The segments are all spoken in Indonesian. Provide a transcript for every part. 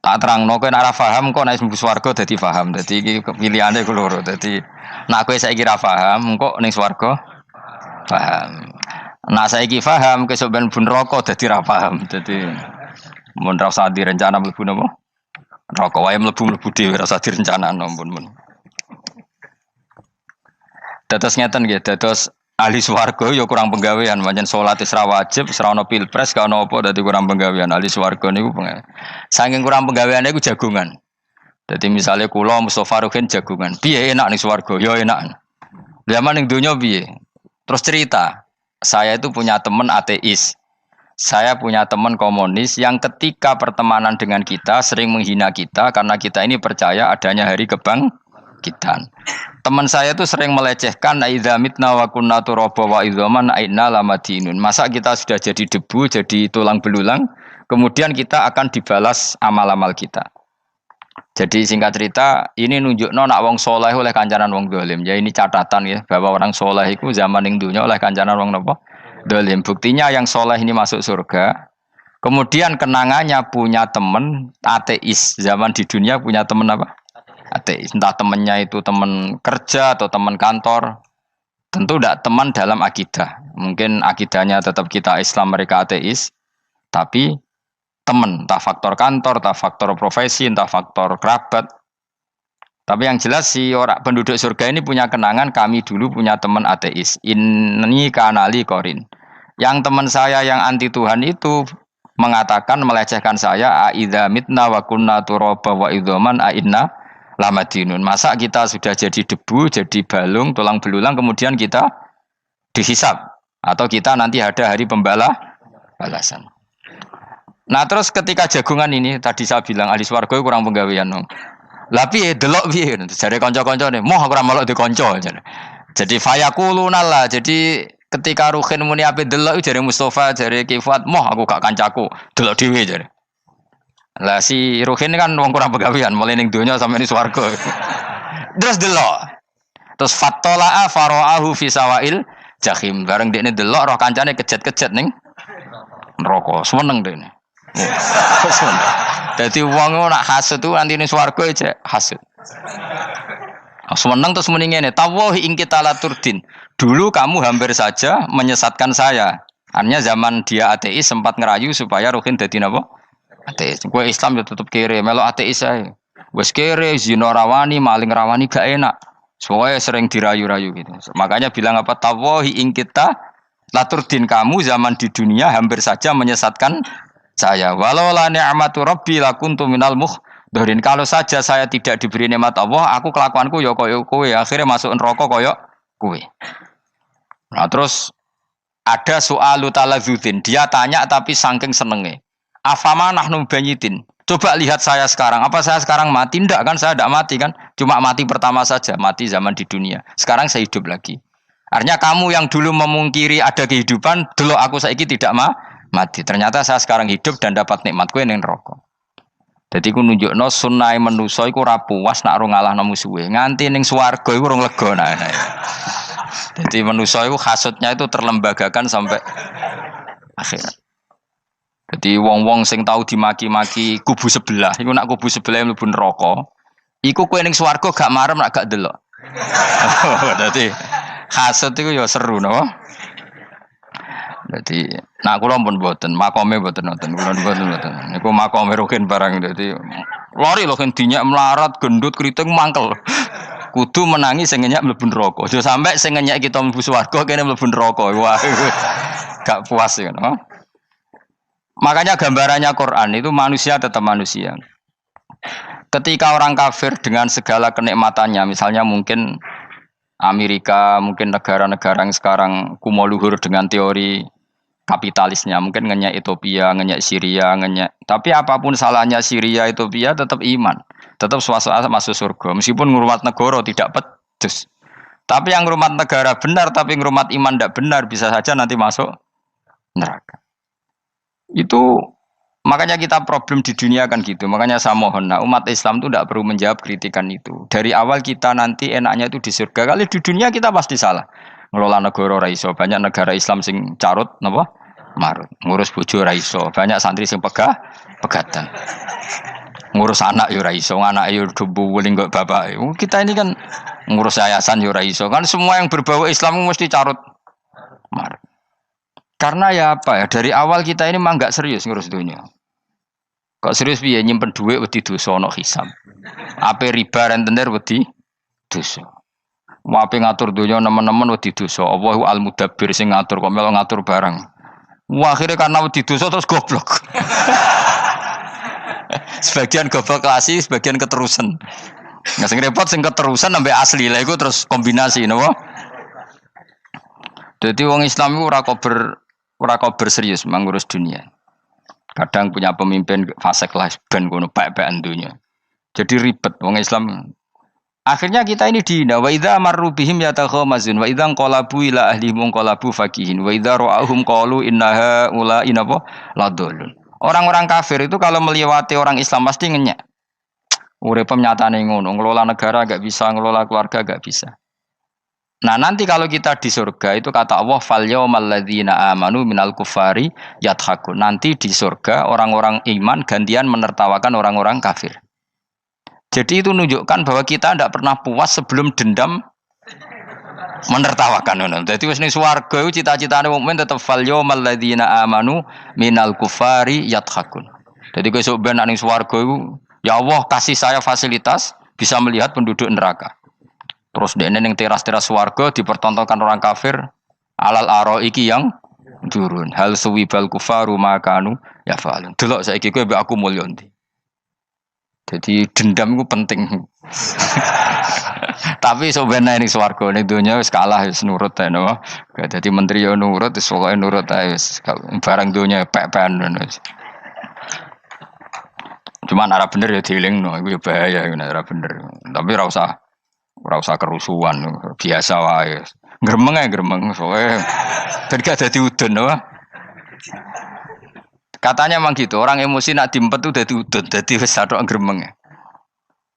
Tak terangno kowe nek ora paham kok nek mlebu swarga dadi paham. Dadi iki pilihane ku loro. Dadi nek kowe saiki ra paham kok ning swarga paham. Nah saiki paham kesuk ben mlebu neraka dadi ra paham. Dadi mun ra usah direncana mlebu napa? Neraka wae mlebu dhewe ra usah direncanakno mun. Dados ngeten nggih, dados ahli swarga ya kurang penggawean, pancen salat wis ra wajib, wis ra ono pilpres, gak ono apa dadi kurang penggawean. Ahli swarga niku saking kurang penggaweane iku jagungan. Dadi misale kula Mustofa Ruhin jagungan. Piye enak ning swarga? Ya enak. Zaman ning donya piye? Terus cerita, saya itu punya teman ateis. Saya punya teman komunis yang ketika pertemanan dengan kita sering menghina kita karena kita ini percaya adanya hari kebangkitan. Teman saya itu sering melecehkan idza mitna wa kunna turaba wa idzaman aina lamadinun. Masa kita sudah jadi debu, jadi tulang belulang, kemudian kita akan dibalas amal-amal kita. Jadi singkat cerita, ini nunjukno nak wong soleh oleh kancanan wong dolim. Ya ini catatan ya bahwa orang soleh itu zaman ning dunya oleh kancanan wong napa? Dolim. Buktinya yang soleh ini masuk surga. Kemudian kenangannya punya teman ateis. Zaman di dunia punya teman apa? Ateis. Entah temannya itu teman kerja atau teman kantor. Tentu tidak teman dalam akidah. Mungkin akidahnya tetap kita Islam, mereka ateis. Tapi teman, entah faktor kantor, entah faktor profesi, entah faktor kerabat. Tapi yang jelas si orang penduduk surga ini punya kenangan, kami dulu punya teman ateis. Ini kanali korin. Yang teman saya yang anti Tuhan itu mengatakan, melecehkan saya, aidza mitna wa kunna turaba wa idzaman aina lamadinun. Masa kita sudah jadi debu, jadi balung, tulang belulang, kemudian kita dihisab. Atau kita nanti ada hari balasan. Nah terus ketika jagungan ini, tadi saya bilang ahli swarga kurang penggawean. Lah piye delok piye? Jare kanca-kancane, moh aku ora melok di kanca. Jadi fayakulunallah. Jadi ketika Ruhin muni ape delok jare Mustofa, jare Kifat, moh aku gak kancaku, delok dhewe jare. Lah si Ruhin kan wong kurang pegawean, mulai ning donya sampe ning swarga. Terus delok. Terus fattala'a fara'ahu fi sawail jahim. Bareng dekne delok roh kancane kejet-kejet ning neraka. Seneng dekne. Dadi wong nak hasud tu nanti ning swarga aja hasud. Seneng terus muni ngene, tawahi ing kita laturdin. Dulu kamu hampir saja menyesatkan saya. Artinya zaman dia ateis sempat ngerayu supaya Ruhin dadi napa? Ateis. Gue Islam ya tutup kere, melo ateis saya. Wes kere, zina rawani, maling rawani gak enak. Soalnya sering dirayu-rayu gitu. Makanya bilang apa? Tawahi ing kita laturdin, kamu zaman di dunia hampir saja menyesatkan saya. Walau la ni'matu rabbi lakuntu minal muhdharin. Kalau saja saya tidak diberi nikmat Allah, aku kelakuanku ya koyo kowe, akhirnya masuk neraka koyo kowe. Nah terus ada soalu taladzudin. Dia tanya tapi saking senenge. Afama nahnu banyitin. Coba lihat saya sekarang. Apa saya sekarang mati? Tidak kan, saya tidak mati kan. Cuma mati pertama saja, mati zaman di dunia. Sekarang saya hidup lagi. Artinya kamu yang dulu memungkiri ada kehidupan, dulu aku saiki tidak mati. Ternyata saya sekarang hidup dan dapat nikmat kowe ning neraka. Jadi ku nunjukno sunnahe manusa iku ora puas nak ora ngalahno musuhe. Nganti ning swarga iku ora lega nah. Jadi manusa iku hasudnya itu terlembagakan sampai akhirat. Jadi wong-wong sing tahu dimaki-maki kubu sebelah, iku nak kubu sebelah mlebu neraka, iku kowe ning swarga gak marem nak gak delok. Dadi hasud iku ya seru no. Dadi nak kula pun mboten, makome mboten nonton, kula mboten. Niku makome Ruhin barang dadi lari lho kan dinyak melarat, gendut, kriting mangkel. Kudu menangi sing ngenyak mlebu neraka. Aja sampe sing ngenyak kita mlebu swarga kene mlebu neraka. Wah. Gak puas ya, no? Makanya gambarannya Quran itu manusia tetap manusia. Ketika orang kafir dengan segala kenikmatannya, misalnya mungkin Amerika, mungkin negara-negara yang sekarang kumo luhur dengan teori kapitalisnya, mungkin ngenyak Ethiopia, ngenyak Syria, ngenyak. Tapi apapun salahnya Syria, Ethiopia tetap iman, tetap suasana masuk surga. Meskipun ngurmat negara tidak pedes. Tapi yang ngurmat negara benar, tapi ngurmat iman tidak benar, bisa saja nanti masuk neraka. Itu makanya kita problem di dunia kan gitu. Makanya saya mohon, nah, umat Islam itu tidak perlu menjawab kritikan itu. Dari awal kita nanti enaknya itu di surga. Kali di dunia kita pasti salah. Ngelola negara raiso. Banyak negara Islam sing carut, napa? Marut. Ngurus bojo raiso. Banyak santri sing pegatan. ngurus anak yo ora iso, anak yo debu weling kok bapak. Kita ini kan ngurus yayasan yo ora iso. Kan semua yang berbau Islam mesti carut marut. Karena ya apa ya, dari awal kita ini mah enggak serius ngurus dunia. Kok serius piye nyimpen dhuwit wedi dosa ana hisab. Ape riba rentenir wedi dosa. Wape ngatur dunia nemen-nemen wedi dosa. Allahu al-mudabbir sing ngatur kok melo ngatur barang. Wah, akhirnya karena wedi dosa terus goblok. Sebagian goblok klasik, sebagian keterusan. Nggak sing repot sing keterusan sampai asli lah iku terus kombinasi napa. Jadi wong Islam itu ora kober serius mengurus dunia. Kadang punya pemimpin fasik lah ben ngono pek-pekan dunia. Jadi ribet wong Islam. Akhirnya kita ini dihina wa idza marru bihim yatakhamazun wa idza qalabu ila ahlihim qalabu fakihin wa idza ra'ahum qalu innaha ula inapa ladallun. Orang-orang kafir itu kalau melewati orang Islam pasti ngenyek. Urip nyatane ngono, ngelola negara enggak bisa, ngelola keluarga enggak bisa. Nah, nanti kalau kita di surga itu kata Allah fal yaumal ladzina amanu minal kufari yadhakun. Nanti di surga orang-orang iman gantian menertawakan orang-orang kafir. Jadi itu menunjukkan bahwa kita tidak pernah puas sebelum dendam menertawakan. Jadi wis ning swarga iku cita-citane mukmin tetep fal yaumal ladzina amanu minal kufari yadhakun. Jadi kowe sok ben ning swarga iku ya Allah kasih saya fasilitas bisa melihat penduduk neraka. Terus dene ning teras-teras swarga dipertontonkan orang kafir alal araiki yang turun. Hal suwibal kufaru makanu ya fa'alun. Delok saiki kowe mbek aku mulya ndi. Jadi dendam itu penting. Tapi sebenarnya ini swarga ning donya wis kalah wis nurut ae no. Dadi menteri yo nurut wis pokoke nurut ae wis barang donya pek-pekan wis. Cuman arah bener ya dielingno iku ya bahaya nek ora bener. Tapi ora usah kerusuhan biasa wae. Gremeng ae gremeng soalnya ben gak dadi udun no. Katanya memang gitu, orang emosi nak diempet tuh dadi udun, dadi wis satok gremeng.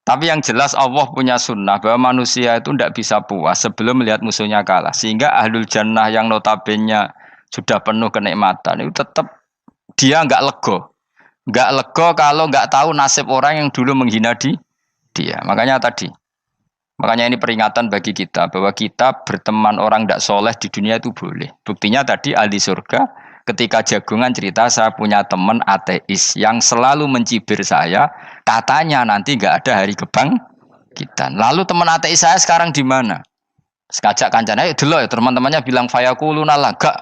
Tapi yang jelas Allah punya sunnah bahwa manusia itu tidak bisa puas sebelum melihat musuhnya kalah. Sehingga ahlul jannah yang notabene sudah penuh kenikmatan itu tetap dia enggak lego. Enggak lego kalau enggak tahu nasib orang yang dulu menghina dia. Makanya ini peringatan bagi kita bahwa kita berteman orang tidak soleh di dunia itu boleh. Buktinya tadi ahli surga ketika jagungan cerita saya punya teman ateis yang selalu mencibir saya, katanya nanti nggak ada hari kebangkitan. Lalu teman ateis saya sekarang di mana? Sekajak kancana ayo dulu ya teman-temannya bilang fayakuluna laga.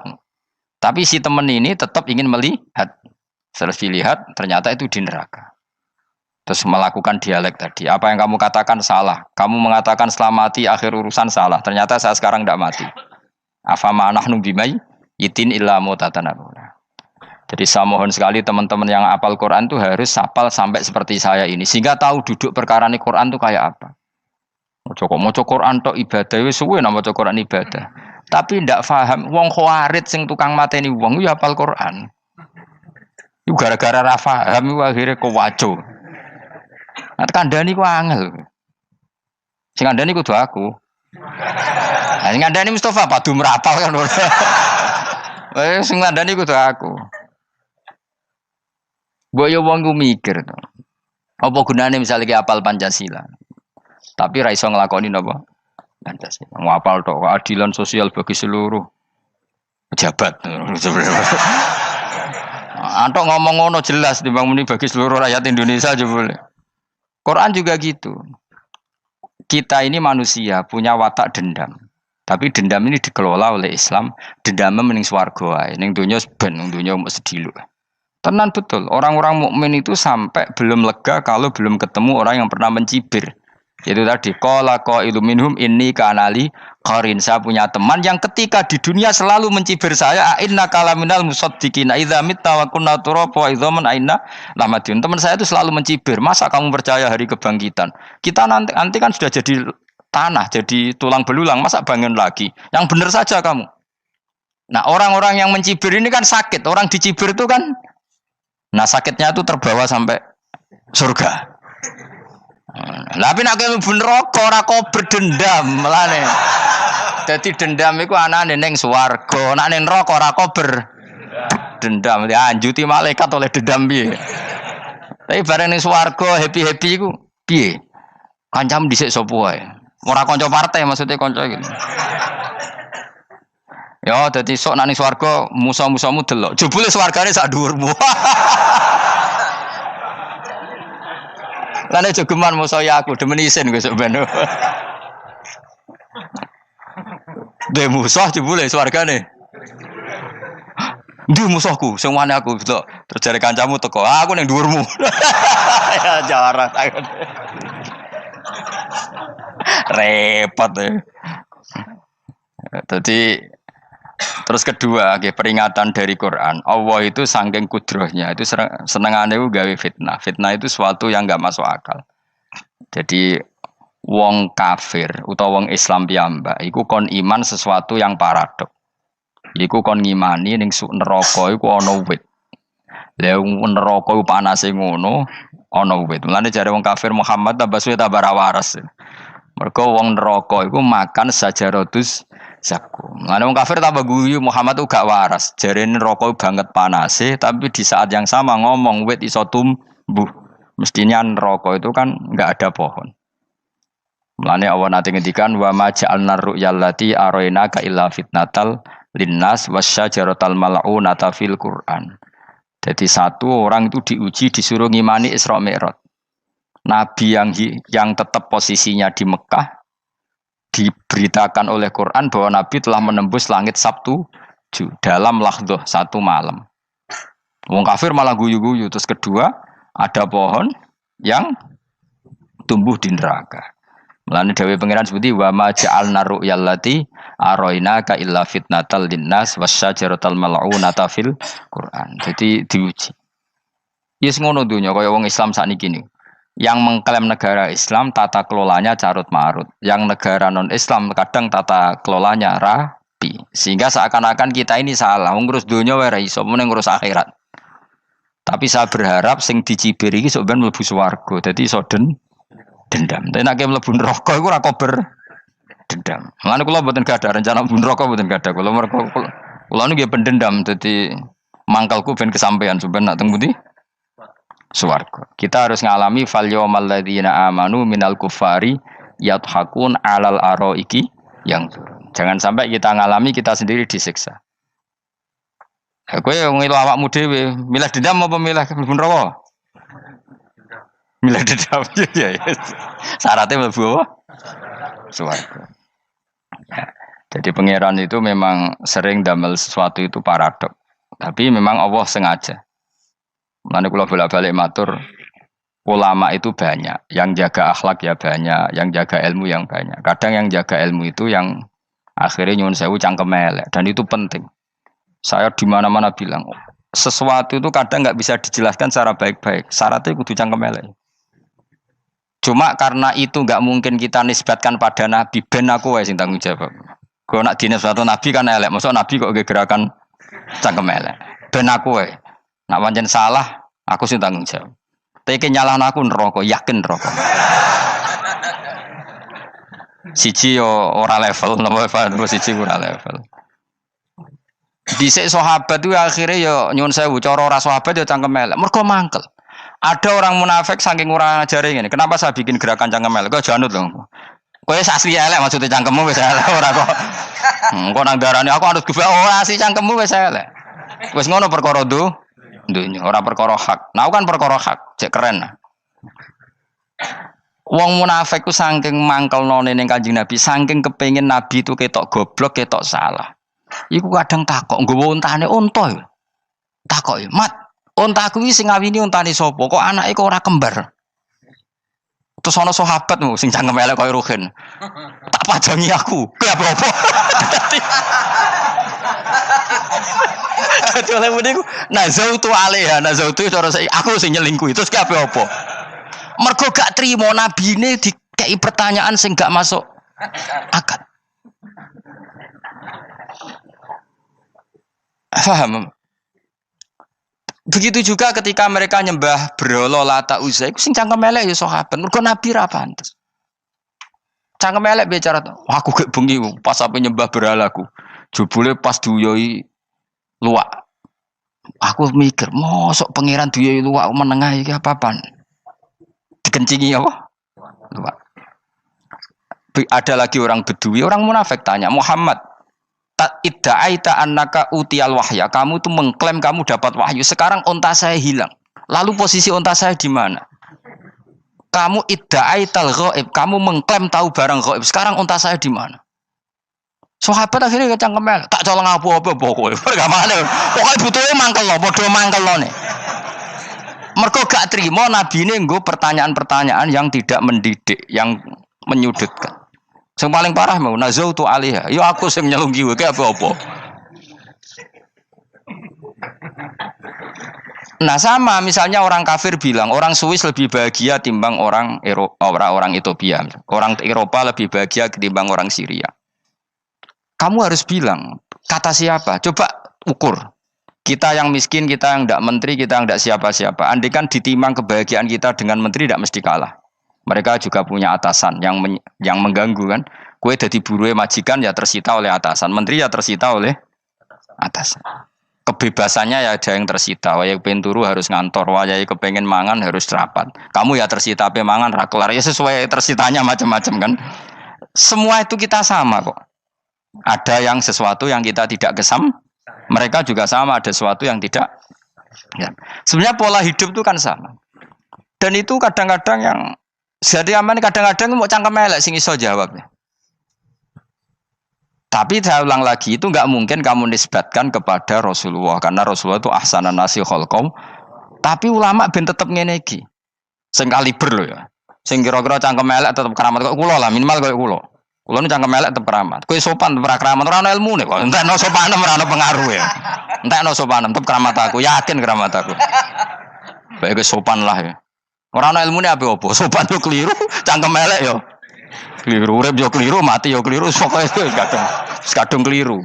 Tapi si teman ini tetap ingin melihat. Setelah dilihat ternyata itu di neraka. Terus melakukan dialek tadi. Apa yang kamu katakan salah. Kamu mengatakan selamati akhir urusan salah. Ternyata saya sekarang tidak mati. Afama nahnu bimai itin illa mutatanabuna. Jadi saya mohon sekali teman-teman yang hafal Quran itu harus hafal sampai seperti saya ini. Sehingga tahu duduk perkara ini Quran itu kayak apa. Moco Quran tok ibadah. Wis suwe nama moco Quran ibadah. Tapi ndak paham. Wong khawarit sing tukang mateni wong ya hafal Quran. Itu gara-gara ra paham itu akhirnya kewaco. Nah kandhani ku angel. Sing kandhani kudu aku. Nah sing kandhani Mustafa padu merapal kan. Sing kandhani kudu aku. Mbok yo wong ku mikir to. Apa gunane misalnya ki hafal Pancasila. Tapi ra iso nglakoni napa? Pancasila. Ngapal tok keadilan sosial bagi seluruh pejabat. Antok ngomong ngono jelas timbang muni bagi seluruh rakyat Indonesia aja boleh. Quran juga gitu. Kita ini manusia punya watak dendam. Tapi dendam ini dikelola oleh Islam. Dendam mending swarga wae. Ning donya ben, ning donya mung sediluk. Tenan betul. Orang-orang mukmin itu sampai belum lega kalau belum ketemu orang yang pernah mencibir. Itu tadi qala qailum minhum inni kanali qarin. Saya punya teman yang ketika di dunia selalu mencibir saya inna kalaminal musaddiqina idza mitta wa kunna turaba wa idzaman aina lamadun. Teman saya itu selalu mencibir, masa kamu percaya hari kebangkitan? Kita nanti kan sudah jadi tanah, jadi tulang belulang, masa bangun lagi? Yang benar saja kamu. Nah, orang-orang yang mencibir ini kan sakit. Orang dicibir itu kan nah sakitnya itu terbawa sampai surga. Tapi nek mlebu neraka ora kok berdendam melane. Dadi dendam iku anane ning swarga, nek ning neraka ora kok berdendam. Dianjuti malaikat oleh dendam piye. Tapi bareng ning swarga happy-happy iku piye? Kancam dhisik sapa wae. Ora kanca partai maksudnya kanca iki. Ya dadi sok nang ning swarga musa-musamu delok. Jebule swargane sak dhuwurmu. Lane jogeman musa ya aku demen isin besok ben. De musuh jebule swargane. Ndi musuhku sing wane aku delok. Terus jare kancamu teko, aku ning dhuwurmu. Ya jarak. Repot ya. Jadi terus kedua, peringatan dari Quran. Allah itu saking kudrohnya itu senengane itu gawe fitnah. Fitnah itu suatu yang enggak masuk akal. Jadi wong kafir utawa wong Islam piyambak iku kon iman sesuatu yang paradok. Iku kon ngimani ning neraka iku ana wit. Lah neraka iku panase ngono, ana wit. Mulane jare wong kafir Muhammad tambah suwe tambah ra waras. Mergo wong neraka iku makan sajaratus zakum. Mulane wong kafir tambah guyu Muhammad itu gak waras. Jare neraka banget panase, tapi di saat yang sama ngomong wit iso tumbuh. Mestinya neraka itu kan enggak ada pohon. Mulane Allah nanti ngendikan wa ma ja'alna ru'yallati arainaka illa fitnatal linnas wasyajaratal mal'unata fil Qur'an. Jadi satu orang itu diuji disuruh ngimani Isra Mi'raj. Nabi yang tetap posisinya di Mekah diberitakan oleh Quran bahwa Nabi telah menembus langit Sabtu dalam lahdoh satu malam. Wong kafir malah guyu-guyu. Terus kedua ada pohon yang tumbuh di neraka. Mulane dawuh pangeran seperti wa ma ja'alna ru'yallati arainaka illa fitnatal linnas wasyajaratal mal'unata fil Quran. Jadi diuji. Yes ngono dunya kaya wong Islam sakniki niku. Yang mengklaim negara Islam tata kelolanya carut marut. Yang negara non Islam kadang tata kelolanya rapi. Sehingga seakan-akan kita ini salah. Ngurus dunya wae ra iso, mene ngurus akhirat. Tapi saya berharap sing dicibir iki sok ben mlebu swarga. Dadi iso dendam. Tapi nek mlebu neraka iku ora kober dendam. Mulane kula mboten gadah rencana mlebu neraka mboten gadah. Kula niku nggih pendendam dadi mangkalku ben kesampaian sampeyan nak teng pundi? Swarga. Kita harus ngalami fal yawmal ladzina amanu minal kufari yadhakun alal araiki yang jangan sampai kita ngalami kita sendiri disiksa. Kowe ngilu awakmu dhewe, milih dendam apa milih mlebu neraka? Milih dendam ya. Syaratnya mlebu apa? Swarga. Ya. Jadi pangeran itu memang sering damel sesuatu itu paradok. Tapi memang Allah sengaja. Mulane kula bolak-balik matur, ulama itu banyak, yang jaga akhlak ya banyak, yang jaga ilmu yang banyak. Kadang yang jaga ilmu itu yang akhirnya nyuwun sewu cangkem elek dan itu penting. Saya di mana-mana bilang, sesuatu itu kadang nggak bisa dijelaskan secara baik-baik. Syaratnya kudu cangkem elek. Cuma karena itu nggak mungkin kita nisbatkan pada Nabi, ben aku wae sing tanggung jawab. Kalau nak dinisbatkan Nabi kan elek, maksud Nabi kok gerakan cangkem elek. Ben aku wae. Nak pancen salah, aku sing tanggung jawab. Tapi nyalahno aku neraka, yakin neraka. Siji yo ora level, napa siji ora level. Dhisik sahabat itu akhirnya yo nyuwun sewu cara ora sahabat yo cangkem elek. Mergo mangkel. Ada orang munafik saking ora ngajari ngene. Kenapa saya bikin gerakan cangkem elek? Kok janut lho. Kowe asli elek maksudnya cangkemmu wis elek ora kok. Kok nang darane aku harus gebak ora asli cangkemmu wis elek. Wis ngono perkara dunya ora perkara hak. Nah kan perkara hak, cek keren. Wong munafik ku saking mangkelnone ning Kanjeng Nabi, saking kepengin Nabi itu ketok goblok, ketok salah. Iku kadang takok nggawa untane unta. Takok, "Mat, untaku iki sing ngawini untane sapa? Kok anake kok ora kembar?" Terus ana sahabatmu sing cangkem elek koyo Ruhin. Tak pajangi aku. Kowe apa-apa? Dadi oleh muni ku nazautu alaiha, nazautu cara aku sing nyelingkuhi. Terus kowe apa-apa? Mergo gak trimo nabine dikei pertanyaan sing gak masuk akal. Paham? Begitu juga ketika mereka nyembah berhala Lata Uzza, iku sing cangkem elek ya sahabat. Mergo Nabi ra pantes. Cangkem elek bicara, aku gek bengi pas ape nyembah berhalaku. Jebule pas duyoi luwak. Aku mikir, mosok pangeran duwe luwak menengah iki apa-apaan? Dikencingi apa? Luwak. Ada lagi orang Bedui, orang munafik tanya, Muhammad, idda'aita annaka utiyal wahya. Kamu tuh mengklaim kamu dapat wahyu. Sekarang onta saya hilang. Lalu posisi onta saya di mana? Kamu idda'aital ghaib. Kamu mengklaim tahu barang ghaib. Sekarang onta saya di mana? Sahabat akhirnya kecangkemel. Tak colong apa-apa pokoknya. Pergamane. Pokoknya butuhnya mangkel lo, bodoh mangkel lo nih. Mergo gak terima nabi ini nggo pertanyaan-pertanyaan yang tidak mendidik, yang menyudutkan. Yang paling parah mau nazautu alaiha. Yo aku sing nyelunggi wae apa-apa. Nah sama misalnya orang kafir bilang orang Swiss lebih bahagia timbang orang orang Ethiopia. Orang Eropa lebih bahagia ketimbang orang Syria. Kamu harus bilang, kata siapa? Coba ukur. Kita yang miskin, kita yang tidak menteri, kita yang tidak siapa-siapa. Andai kan ditimbang kebahagiaan kita dengan menteri tidak mesti kalah. Mereka juga punya atasan yang mengganggu kan. Kue jadi buruh majikan ya tersita oleh atasan. Menteri ya tersita oleh atasan. Kebebasannya ya ada yang tersita. Wayai pengen turu harus ngantor. Wayai kepengen mangan harus rapat. Kamu ya tersita pe mangan rakelar. Ya sesuai tersitanya macam-macam kan. Semua itu kita sama kok. Ada yang sesuatu yang kita tidak kesam, mereka juga sama ada sesuatu yang tidak. Ya. Sebenarnya pola hidup itu kan sama. Dan itu kadang-kadang yang jadi aman, kadang-kadang mau cangkem elek sing iso jawabnya. Tapi saya ulang lagi itu nggak mungkin kamu nisbatkan kepada Rasulullah karena Rasulullah itu ahsanan nasi khalqau. Tapi ulama ben tetep ngene iki. Sing kaliber lho ya. Sing kira-kira cangkem elek tetep keramat kok kula lah minimal kok kula. Kulo nu cangkem elek tetep keramat. Kowe sopan tetep keramat ora ono ilmune kok. Entekno sopanem ora ono pengaruh ya. Entekno sopanem tetep keramat aku, yakin keramat aku. Baik kowe sopan lah ya. Ora ono ilmune apa-apa. Sopan yo keliru, cangkem elek yo keliru, urip yo keliru, mati yo keliru, pokoke kadung keliru.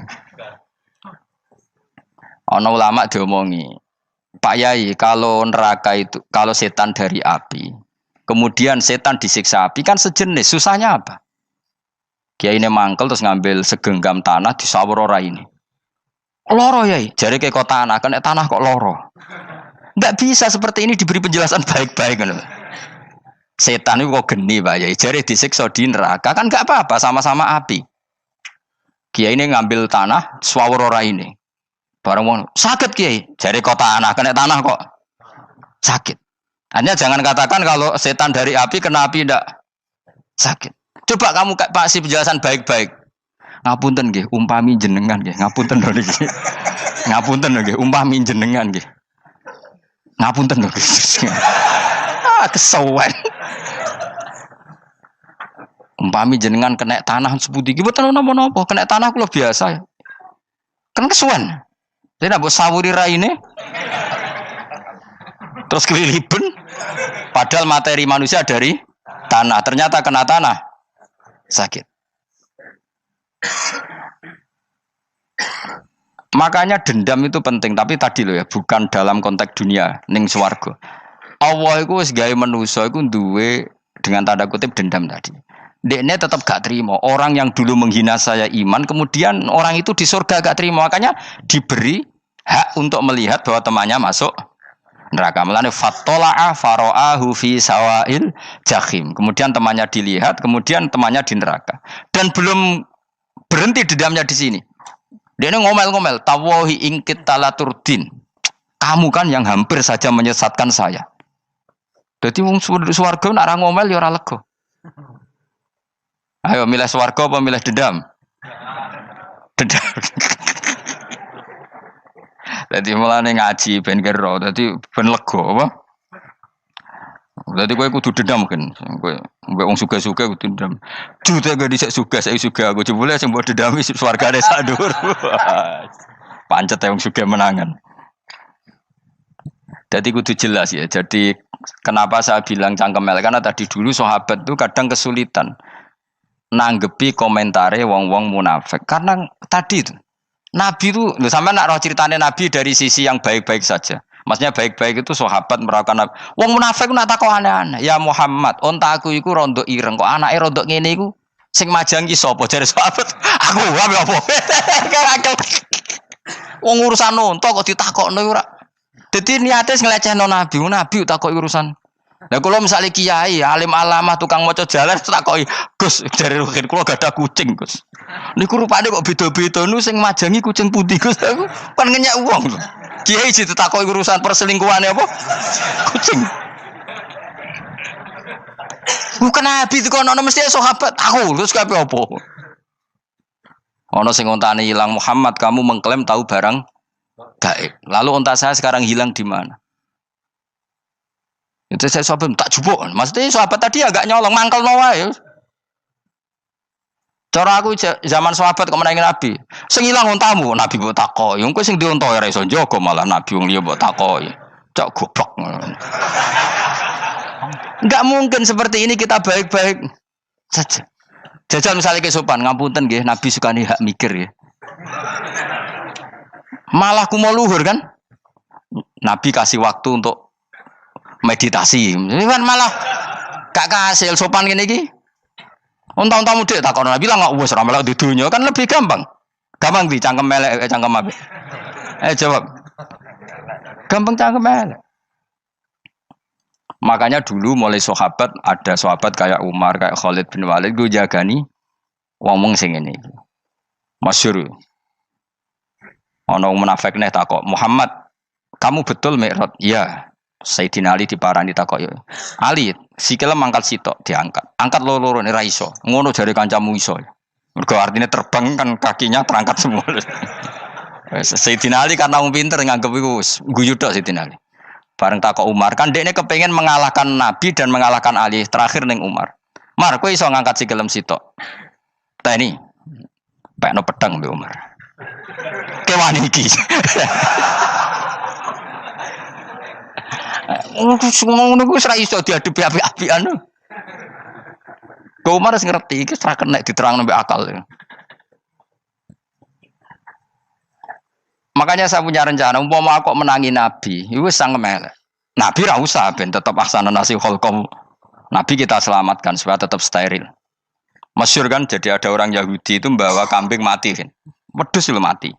Ana ulama diomongi, Pak Yai, kalau neraka itu kalau setan dari api, kemudian setan disiksa api kan sejenis, susahnya apa? Kiai ini mangkel terus ngambil segenggam tanah di sawur ora ini. Loro Yai, jare ke kota tanah, kena tanah kok loro. Enggak bisa seperti ini diberi penjelasan baik-baik kan. Setan itu kok geni Pak Yai, jare disiksa di neraka kan enggak apa-apa, sama-sama api. Kiai ini ngambil tanah sawur ora ini. Barang mau sakit Kiai, jare kota tanah, kena tanah kok sakit. Hanya jangan katakan kalau setan dari api kena api enggak sakit. Coba kamu kasih penjelasan baik-baik. Ngapunten nggih, umpami jenengan nggih. Ngapunten lho niki. Ngapunten lho nggih, umpami jenengan nggih. Ngapunten lho nggih. Kesuwen. Umpami jenengan kena tanah sepundi iki mboten napa-napa, kena tanah kula biasa. Kan kesuwen. Saya nak mbok sawuri raine. Terus keliliben. Padahal materi manusia dari tanah, ternyata kena tanah. Sakit. Makanya dendam itu penting, tapi tadi loh ya, bukan dalam konteks dunia ning swarga. Allah iku wis gawe manusa iku duwe dengan tanda kutip dendam tadi. Dekne tetap gak terima. Orang yang dulu menghina saya iman, kemudian orang itu di surga gak terima, makanya diberi hak untuk melihat bahwa temannya masuk neraka. Melane fattala'a fara'ahu fi sawail jahim. Kemudian temannya dilihat, kemudian temannya di neraka. Dan belum berhenti dendamnya di sini. Dia ngomel-ngomel, tawahi ingkit talaturdin. Kamu kan yang hampir saja menyesatkan saya. Jadi wong swarga nek ora ngomel ya ora lega. Ayo milih swarga apa milih dendam? Dendam. Jadi mulane ngaji ben kero, dadi ben lega apa? Dadi kowe kudu dendam kan. Kowe mbek wong sugih-sugih kudu dendam. Jute gak dhisik sugih, saiki sugih aku jebule sing mbok dendami swargane sak dhuwur. Pancet wong sugih menangan. Jadi kudu jelas ya. Jadi kenapa saya bilang cangkemel karena tadi dulu sahabat itu kadang kesulitan nanggepi komentare wong-wong munafik. Karena tadi itu Nabi itu, sampai nak roh ceritanya Nabi dari sisi yang baik-baik saja. Maksudnya baik-baik itu sahabat merawakan Nabi. Wong munafik itu nak takok aneh-aneh. Ya Muhammad, onta aku iku rondo ireng. Kok anake rondo ngene iku sing majang ki sapa? Jare sahabat, aku apa? Wong urusan unta kok ditakokno ora. Dadi niate nglecehno nabi, nabi takoki urusan. Lah kula misale kiai, alim alamah tukang maca jalan takoki, "Gus, jare rukin kula gadah kucing, Gus." Niku rupane kok beda-beda nu sing majangi kucing putih, Gus. Aku kan ngenyek wong lho. Kiai ditakoki urusan perselingkuhane apa? Kucing. Bukan nabi itu kono mesti sahabat aku terus kabeh apa? Ono sing ontane hilang Muhammad kamu mengklaim tahu barang gaib. Lalu onta saya sekarang hilang di mana? Itu saya sahabat tak jupuk. Maksudnya sahabat tadi agak nyolong mangkel wae. Cara aku zaman sahabat kok menangi nabi. Sing hilang ontamu nabi mbok takoki. Engko sing dionto ora iso njogo malah nabi wong liya mbok takoki. Cok goblok. Enggak mungkin seperti ini kita baik-baik saja. Jajal misalnya kesopan, ngapunten nggih, Nabi sukani hak mikir ya. Malah ku mau luhur kan? Nabi kasih waktu untuk meditasi. Kan malah gak kasih sopan gini iki. Unta-unta mudik takon Nabi lah enggak wis ora melok di dunya kan lebih gampang. Gampang di cangkem melek cangkem apik. Jawab. Gampang cangkem melek. Makanya dulu mulai sahabat, ada sahabat kayak Umar, kayak Khalid bin Walid, gue jagani ngomong sing ini. Masyhur. Ono munafik nih takok, "Muhammad, kamu betul Mi'raj?" "Iya." Sayyidina Ali diparani takok, "Ali, sikile mangkat sitok diangkat. Angkat loro-loro ora iso. Ngono jare kancamu iso." Mergo artinya terbang kan kakinya terangkat semua. Sayyidina Ali karena wong pinter nganggep iku guyu tok Sayyidina Ali. Bareng takok Umar kan dekne kepengen mengalahkan Nabi dan mengalahkan Ali terakhir ning Umar. "Mar, kowe iso ngangkat sikilem sitok." "Teni." Pekno pedang mbek Umar. Kewan iki. Ngono ku ora iso diadepi api-apian. Kok Umar wis ngerti iki ora kena diterangno mbek akal. Makanya saya punya rencana, umpama aku menangi Nabi, itu sangat melek. Nabi ra usah ben tetap ahsana nasi kholqom. Nabi kita selamatkan supaya tetap steril. Masyhur kan, jadi ada orang Yahudi itu membawa kambing mati kan. Wedhus itu mati.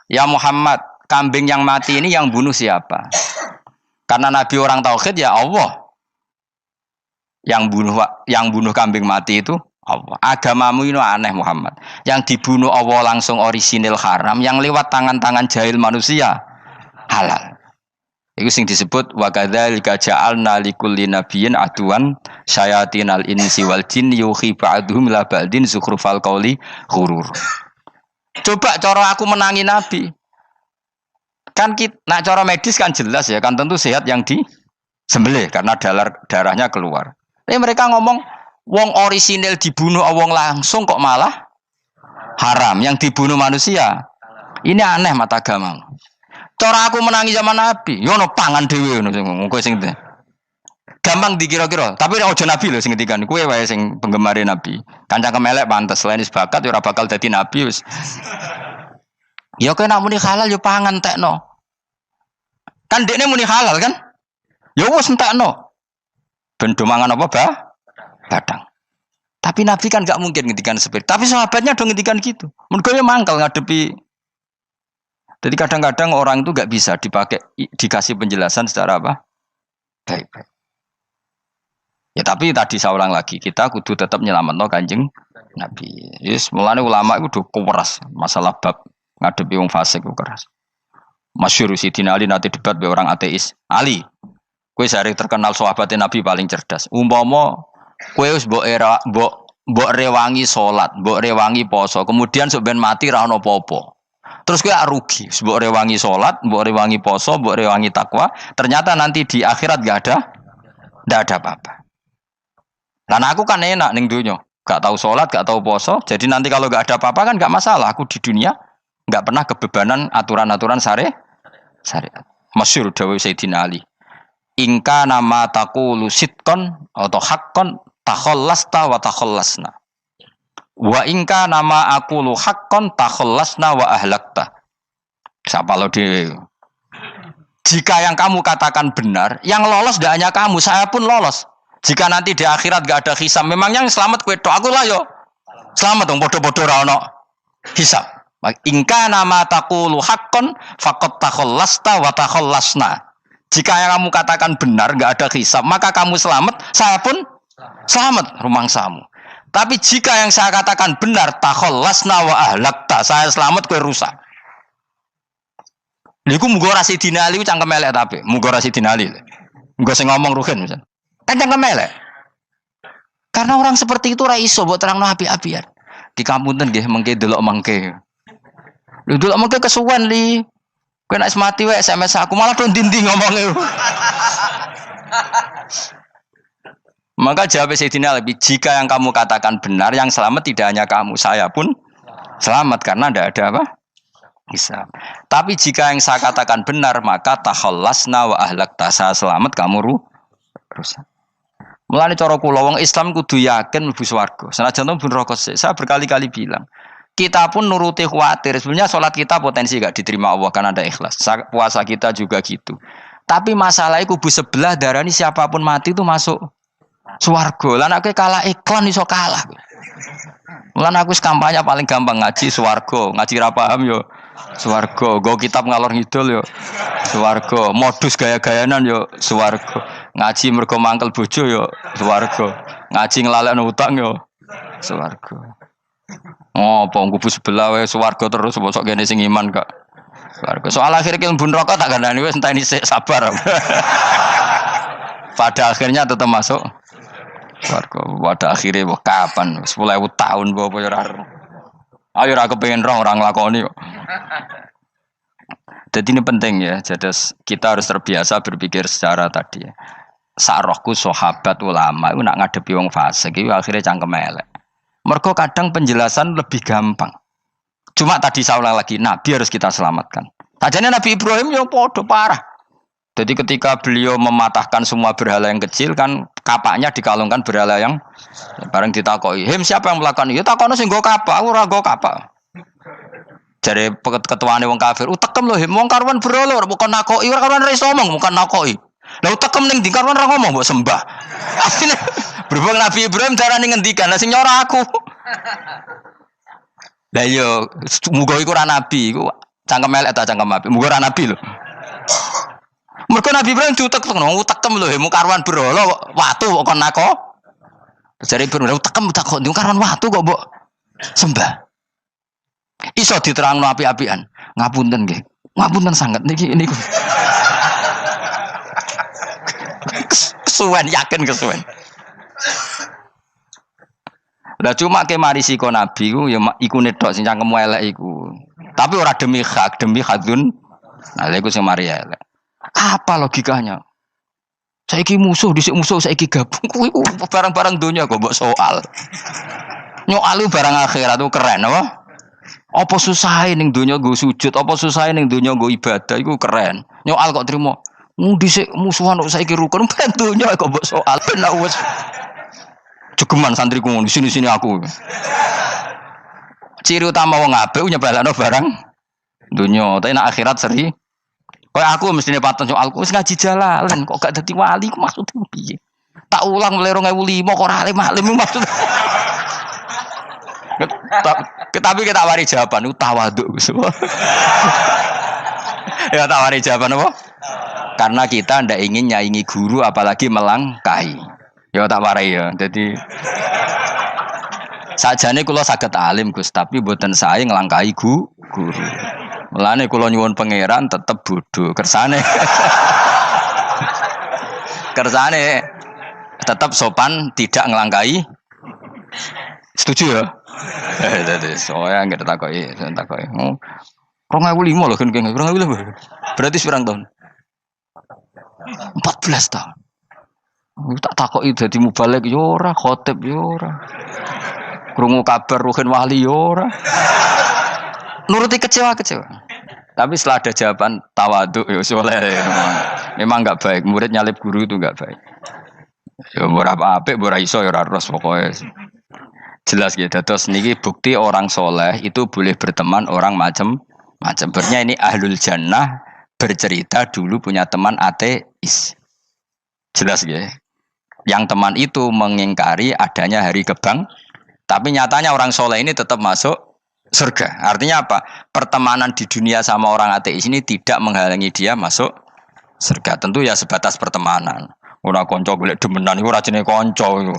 "Ya Muhammad, kambing yang mati ini yang bunuh siapa?" Karena Nabi orang tauhid ya Allah. Yang bunuh kambing mati itu Allah. Agamamu ini aneh Muhammad. Yang dibunuh Allah langsung orisinil haram, yang lewat tangan-tangan jahil manusia halal. Itu sing disebut wa kadzalika ja'alna likulli nabiyyin aduwan syayatinal insi wal jin yuhi ba'dhum la ba'din zukhrufal qauli ghurur. Coba cara aku menangi Nabi. Kan nak cara medis kan jelas ya, kan tentu sehat yang disembelih karena darahnya keluar. Tapi mereka ngomong wong orisinil dibunuh wong langsung kok malah haram yang dibunuh manusia. Ini aneh mata agama. Cara aku menangi zaman Nabi, yo ono pangan dhewe ngono kowe sing gampang dikira-kira. Tapi ojo Nabi lho sing ngendikan, kowe wae sing penggemar Nabi. Kancang kemelek pantes selain bakat yo ora bakal dadi nabi wis. Ya kowe nak muni halal yo pangan tekno. Kan dekne muni halal kan? Ya wis entekno. Ben do mangan apa, Badang. Tapi Nabi kan gak mungkin ngendikan seperti. Tapi sahabatnya dong ngendikan gitu. Mergo ya mangkal ngadepi. Jadi kadang-kadang orang itu gak bisa dikasih penjelasan secara apa? Baik-baik. Ya tapi tadi saya ulang lagi, kita kudu tetap nyelametno Kanjeng Nabi. Yes, mulane ulama itu udah keras masalah bab ngadepi wong fasik itu keras. Masyhur Sidina Ali nanti debat be orang ateis. Ali, kowe sari terkenal sahabatnya Nabi paling cerdas. Umpama kowe wis mbok rewangi salat, mbok rewangi poso, kemudian sok ben mati ra ono apa-apa. Terus kowe rugi, mbok rewangi salat, mbok rewangi poso, mbok rewangi takwa, ternyata nanti di akhirat ndak ada apa-apa. Lan aku kan enak ning donya, gak tahu salat, gak tahu poso, jadi nanti kalau gak ada apa-apa kan gak masalah. Aku di dunia gak pernah kebebanan aturan-aturan syariat. Masyhur dawuh Sayyidina Ali. Ingka nama taqulu sidqan atau haqqan takhallasta wa takhallasna. Wa ingka nama aqulu haqqan takhallasna wa ahlakta. Siapa lo di? Jika yang kamu katakan benar, yang lolos tidak hanya kamu, saya pun lolos. Jika nanti di akhirat gak ada hisab, memang yang selamat kowe tok, aku lah yo. Selamat dong bodoh-bodoh ra ono hisab. Ingka nama taqulu haqqan faqad takhallasta wa takhallasna. Jika yang kamu katakan benar, enggak ada hisab, maka kamu selamat, saya pun selamat rumangsamu. Tapi jika yang saya katakan benar, takhallasna wa ahlakta, saya selamat kowe rusak. Niku muga Rasidina Ali cangkem elek tapi, muga Rasidina Ali. Muga sing ngomong Ruhin misal. Kan cangkem elek. Karena orang seperti itu ra iso mbok terangno api-apian. Di kampunten nggih mengke delok mengke. Lho delok mengke kesuwen li. Kowe nek mati wae SMS aku malah do ndindi ngomongnya. Maka jawab Sayyidina Ali, jika yang kamu katakan benar, yang selamat tidak hanya kamu, saya pun selamat karena tidak ada apa? Bisa. Tapi jika yang saya katakan benar, maka takhallasna wa ahlakta, saya selamat, kamu rusak. Mulane cara kula wong Islam kudu yakin mlebu swarga. Senajan to pun rokok sik. Saya berkali-kali bilang, kita pun nuruti khawatir. Sebenarnya sholat kita potensi gak diterima Allah karena ada ikhlas. Puasa kita juga gitu. Tapi masalahnya kubu sebelah darani siapapun mati itu masuk swarga. Lan aku kalah iklan iso kalah. Lan aku kampanye paling gampang ngaji swarga, ngaji ra paham yo swarga, go kitab ngalor ngidul yo swarga, modus gaya-gayanan yo swarga. Ngaji mergo mangkel bojo yo swarga. Ngaji nglalekno utang yo swarga. Oh, apa kubu sebelah wae swarga terus bosok kene sing iman kak. Swarga. Soal akhir ki mlebu neraka tak gandani wis enteni sik sabar. Pada akhirnya tetap masuk swarga. Pada akhirnya kapan? 10.000 tahun apa ya ora. Ayo ora kepengin orang nglakoni kok. Jadi ini penting ya. Jadi kita harus terbiasa berpikir secara tadi ya. Sarohku sahabat ulama itu nak ngadepi wong fasik itu akhirnya cangkem elek. Mergo kadang penjelasan lebih gampang. Cuma tadi saya ulang lagi, Nabi harus kita selamatkan. Tajane Nabi Ibrahim ya podo parah. Jadi ketika beliau mematahkan semua berhala yang kecil kan kapaknya dikalungkan berhala yang bareng ditakoi. Hem siapa yang melakukan itu? Takono sing nggo kapak, ora nggo kapak. Jare ketuane wong kafir, utekem lho hem wong karuan berhala bukan nakoki, ora karuan iso ngomong bukan nakoki. Lah utekem ning ndi karuan ora ngomong mbok sembah. Asline berhubung Nabi Ibrahim darane ngendikan, lah sing nyora aku. Lah yo muga iku ora nabi, iku cangkem elek ta cangkem apik. Muga ora nabi lho. Mergo Nabi Ibrahim utekem lho hem karuan berhala watu kok kon nako. Jare Ibrahim utekem tak kok karuan watu kok mbok sembah. Iso diterangno api-apian. Ngapunten nggih. Ngapunten sanget niki niku. Kesuwen yakin kesuwen. Lah cuma ke mari siko nabi ku ya iku nedok sing cangkemmu elek iku. Tapi ora demi hak, demi hadun. Nah lha iku sing mari elek. Apa logikanya? Saiki musuh dhisik musuh saiki gabung kuwi barang-barang donya kok mbok soal. Nyoal barang akhirat itu keren apa? Apa susahe ning donya nggo sujud, apa susahe ning donya nggo ibadah iku keren. Nyoal kok trimo. Dhisik musuhan kok saiki rukun ben donya kok mbok soal ben wis jogeman santriku ngono sini-sini aku. Ciri utama wong apik nyebalakno barang donya, tapi nek akhirat seri. Kayak aku mestine paten soalku wis ngaji jalalan kok gak dadi wali ku maksudnya piye? Tak ulang mulai 2005 kok ora alim-alim maksud. Tapi kita wari jawaban tawadhu. Ya tak wari jawaban apa? Karena kita ndak ingin nyaingi guru apalagi melangkahi. Ya tak warai ya. Jadi sajane kula saged alim Gus, tapi mboten sae nglangkahi guru. Mulane kula nyuwun pangeran tetep bodoh kersane. Kersane tetap sopan tidak ngelangkai. Setuju ya? Jadi soalnya nggak takoki. 2005 loh kan 2005. Berarti seberang tahun? 14 tahun. Tak takoki dadi mubalek yo ora, khotib yo ora. Krungu kabar Ruhin Wali yo ora. Nuruti kecewa. Tapi setelah ada jawaban tawaduk ya soleh. Memang enggak baik. Murid nyalip guru itu enggak baik. Ya berapa apik, ora iso ya ora ros pokoknya. Jelas gitu. Terus niki bukti orang soleh itu boleh berteman orang macam-macam. Berarti ini ahlul jannah bercerita dulu punya teman ateis. Jelas gitu. Yang teman itu mengingkari adanya hari kebang. Tapi nyatanya orang soleh ini tetap masuk surga. Artinya apa? Pertemanan di dunia sama orang ateis ini tidak menghalangi dia masuk surga. Tentu ya sebatas pertemanan. Ora konco golek demenan iku ora jenenge konco iku.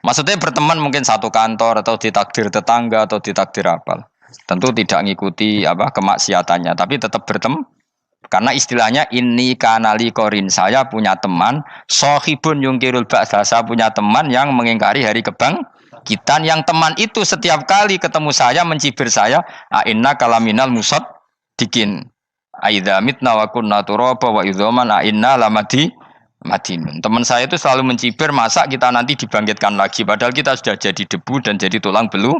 Maksudnya berteman mungkin satu kantor atau ditakdir tetangga atau ditakdir apa. Tentu tidak ngikuti apa kemaksiatannya, tapi tetap berteman. Karena istilahnya ini kanali korin, saya punya teman sohibun yungkirul ba'sa, saya punya teman yang mengingkari hari kebangkitan, yang teman itu setiap kali ketemu saya mencibir saya, inna kalaminal musad dikin aidza mitna wa kunna turaba wa idzaman inna lamadi madinun. Teman saya itu selalu mencibir, masa kita nanti dibangkitkan lagi padahal kita sudah jadi debu dan jadi tulang belulang.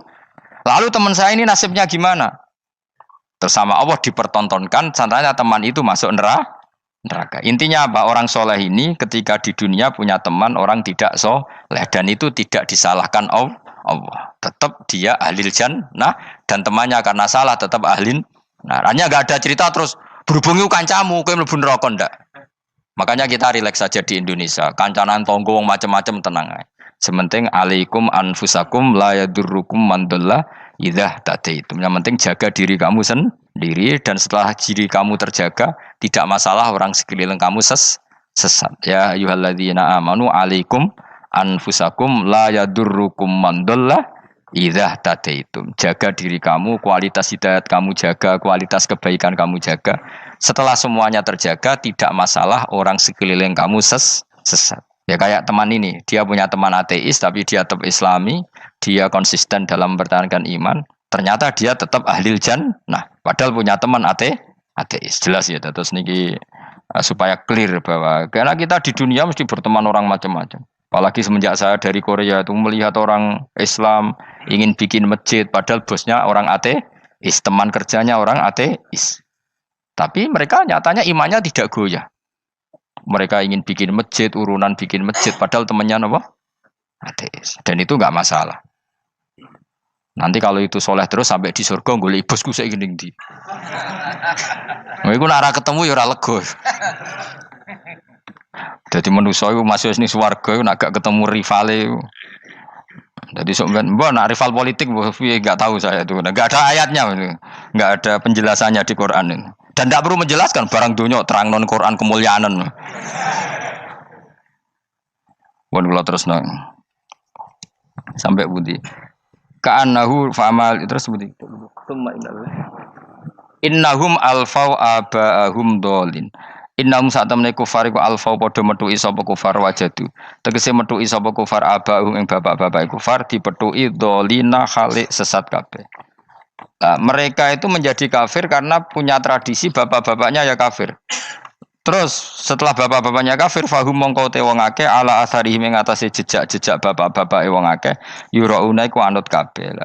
Lalu teman saya ini nasibnya gimana? Tersama Allah dipertontonkan, contohnya teman itu masuk neraka. Intinya apa? Orang soleh ini ketika di dunia punya teman orang tidak soleh, dan itu tidak disalahkan Allah. Tetap dia ahlil jannah, dan temannya karena salah tetap ahlin. Nah, hanya nggak ada cerita terus berhubungi kancamu, kowe mlebu neraka ndak. Makanya kita rileks saja di Indonesia. Kancanan tonggo macam-macam tenang aja. Sementing alaikum anfusakum la yadurrukum man dhalla idza tadaitum. Yang penting jaga diri kamu sendiri, dan setelah diri kamu terjaga, tidak masalah orang sekeliling kamu sesat. Ya ayyuhalladzina amanu alaikum anfusakum la yadurrukum man dhalla idza tadaitum. Jaga diri kamu, kualitas hidayat kamu jaga, kualitas kebaikan kamu jaga. Setelah semuanya terjaga, tidak masalah orang sekeliling kamu sesat. Ya kayak teman ini, dia punya teman ateis tapi dia tetap islami, dia konsisten dalam mempertahankan iman, ternyata dia tetap ahlil jannah, padahal punya teman ateis. Jelas ya, terus niki supaya clear bahwa karena kita di dunia mesti berteman orang macam-macam. Apalagi semenjak saya dari Korea itu melihat orang Islam ingin bikin masjid, padahal bosnya orang ateis, teman kerjanya orang ateis. Tapi mereka nyatanya imannya tidak goyah. Mereka ingin bikin masjid, urunan bikin masjid, padahal temannya apa? Ateis. Dan itu nggak masalah. Nanti kalau itu soleh terus sampai di surga, golek bosku saya gini di. Iku nara ketemu ya ora lega. Jadi manusia itu masih ini swarga, nak gak ketemu rivale. Jadi sebenarnya, nak rival politik, nggak tahu saya itu, nggak ada ayatnya, nggak ada penjelasannya di Quran ini. Dan tidak perlu menjelaskan barang dunia terang non Quran kemuliaan. Bukan kalau terus nang sampai budi. Ka'annahu fa'amal terus budi. Innahum alfau aba'ahum dolin. Innahum satamne kufar iku alfau padha metuki sapa kufar wajadu. Tegese metuki sapa kufar aba'ahum ing bapak-bapak kufar dipetuki dolina khalik sesat kabeh. Nah, mereka itu menjadi kafir karena punya tradisi bapak-bapaknya ya kafir. Terus setelah bapak-bapaknya kafir, fahum mongko te wong akeh ala asarihim ing atase jejak-jejak bapak-bapak wong akeh yurauna iku anut kabeh.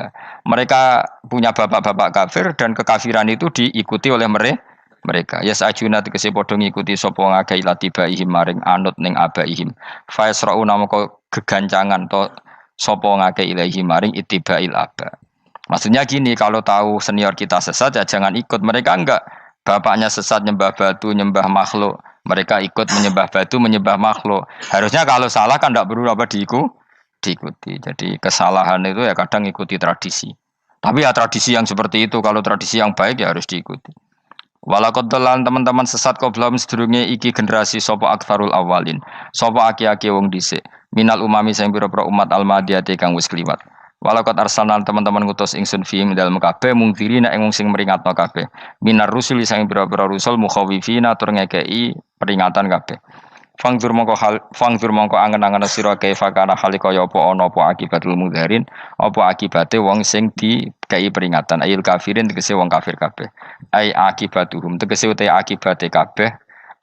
Mereka punya bapak-bapak kafir dan kekafiran itu diikuti oleh mereka. Ya sajuna tegese padha ngikuti sapa wong akeh latibaihim maring anut ning abaihim. Fa yasrauna mongko gegancangan to sapa wong akeh ilahi maring ittibail aba. Maksudnya gini, kalau tahu senior kita sesat ya jangan ikut. Mereka enggak, bapaknya sesat nyembah batu, nyembah makhluk, mereka ikut menyembah batu, menyembah makhluk. Harusnya kalau salah kan enggak perlu apa diikuti. Jadi kesalahan itu ya kadang ikuti tradisi. Tapi ya tradisi yang seperti itu, kalau tradisi yang baik ya harus diikuti. Walakot telan teman-teman sesat kau belum sedurunge iki generasi sopo akfarul awalin, sopo aki-aki wong dhisik, minal umami sing pira-pira umat almadiyati kang wis kliwat. Walakot arsalan teman-teman ngutus ingsun fiim dalem kabeh mungkiri nek wong sing meringatno kabeh. Minar rusul sing pira-pira rusul mukhawifina tur ngekeki peringatan kabeh. Fangdur mongko angen-angen sira kaifa kana hale kaya apa ana apa akibatul mudharin, apa akibate wong sing dikei peringatan ayil kafirin tegese wong kafir kabeh. Ai akibatuhum tegese uta akibate kabeh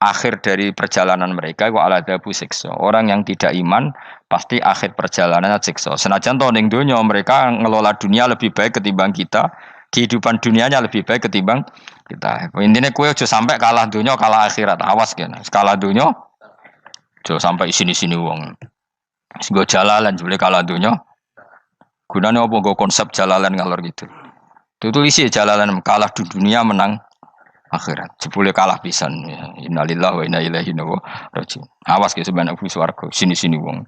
akhir dari perjalanan mereka wa aladabu siksa. Orang yang tidak iman pasti akhir perjalanannya siksa. Senajan to ning donya mereka ngelola dunia lebih baik ketimbang kita, kehidupan dunianya lebih baik ketimbang kita. Intinya kowe aja sampai kalah donya kalah akhirat. Awas kene. Kalah donya aja sampai sini-sini wong. Sego jalalan jebule kalah donya. Gunane apa nggo konsep jalalan ngalor gitu. Itu isi jalalan kalah di dunia menang akhirat. Jebule kalah pisan. Innalillahi wa inna ilaihi raji'un. Awas ke sebenarnya bus warga sini-sini wong.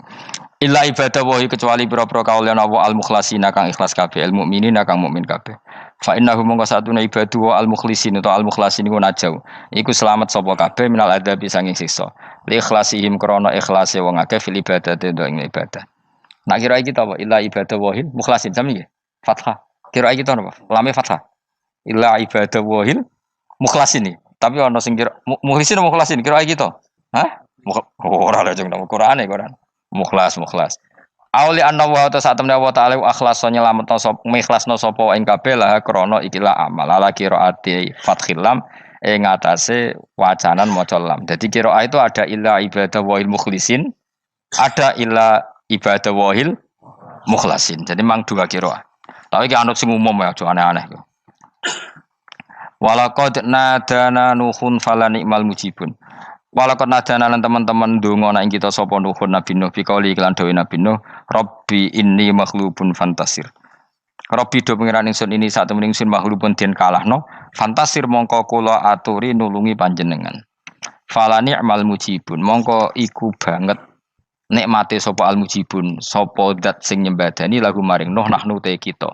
Illa ibadah wahi kecuali pira-pira kaulian Allah al-mukhlasina kang ikhlas kabeh, al mukminina kang mukmin kabeh. Fa innahu mongko satuna ibadu al mukhlisin atau al mukhlasin iku najau. Iku selamat sapa kabeh minal adabi sanging siksa. Li ikhlasihim krana ikhlase wong akeh fil ibadate ndo ing ibadah. Nak kira iki ta apa? Illa ibadah wahil mukhlasin sami nggih. Fathah. Kira iki ta apa? Lame fathah. Illa ibadah wahil mukhlasin iki. Tapi ana sing kira mukhlisin mukhlasin kira iki to. Hah? Ora lha jeng nang Qur'ane Quran. Mukhlas. Auli anna wa ta saat temne wa ta'ala akhlaso nyelametno sapa mikhlasno sapa ing kabeh lah krana ikilah amal ala qiraati fathil lam ing atase wacanan maca lam. Dadi qiraah itu ada illa ibadah wahil mukhlisin, ada illa ibadah wahil mukhlasin. Jadi mang dua qiraah. Tapi ki anut sing umum ya aja aneh-aneh. Walaqad nadana nuhun falanikmal mujibun. Walakot nadana lan teman-teman ndonga nek kita sapa nuhun Nabi Nuh bikauli iklan dawuh Nabi Nuh, Rabbi inni makhlubun fantasir. Rabbi do pengiran ingsun ini sak temen ingsun makhlubun den kalahno, fantasir mongko kula aturi nulungi panjenengan. Fala ni'mal mujibun, mongko iku banget nikmate sapa al mujibun, sapa zat sing nyembadani lagu maring Nuh nahnu te kita.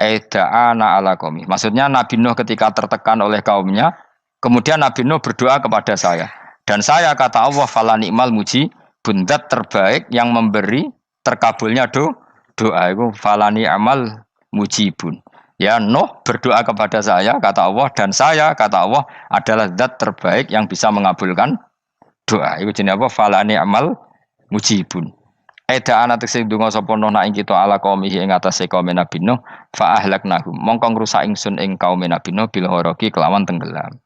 Da'ana ala qaumi. Maksudnya Nabi Nuh ketika tertekan oleh kaumnya, kemudian Nabi Nuh berdoa kepada saya. Dan saya kata Allah fala ni'mal muji bundat terbaik yang memberi terkabulnya doa itu fala ni'mal mujibun. Ya Nuh berdoa kepada saya kata Allah dan saya kata Allah adalah zat terbaik yang bisa mengabulkan doa. Itu jenenge apa fala ni'mal mujibun. Eda ana tekse donga sapa Nuh nak ing kita ala kaum ing atase kaum Nabi Nuh fa ahlaknahum mongko ngrusak ingsun ing kaum Nabi Nuh bil gharaqi kelawan tenggelam.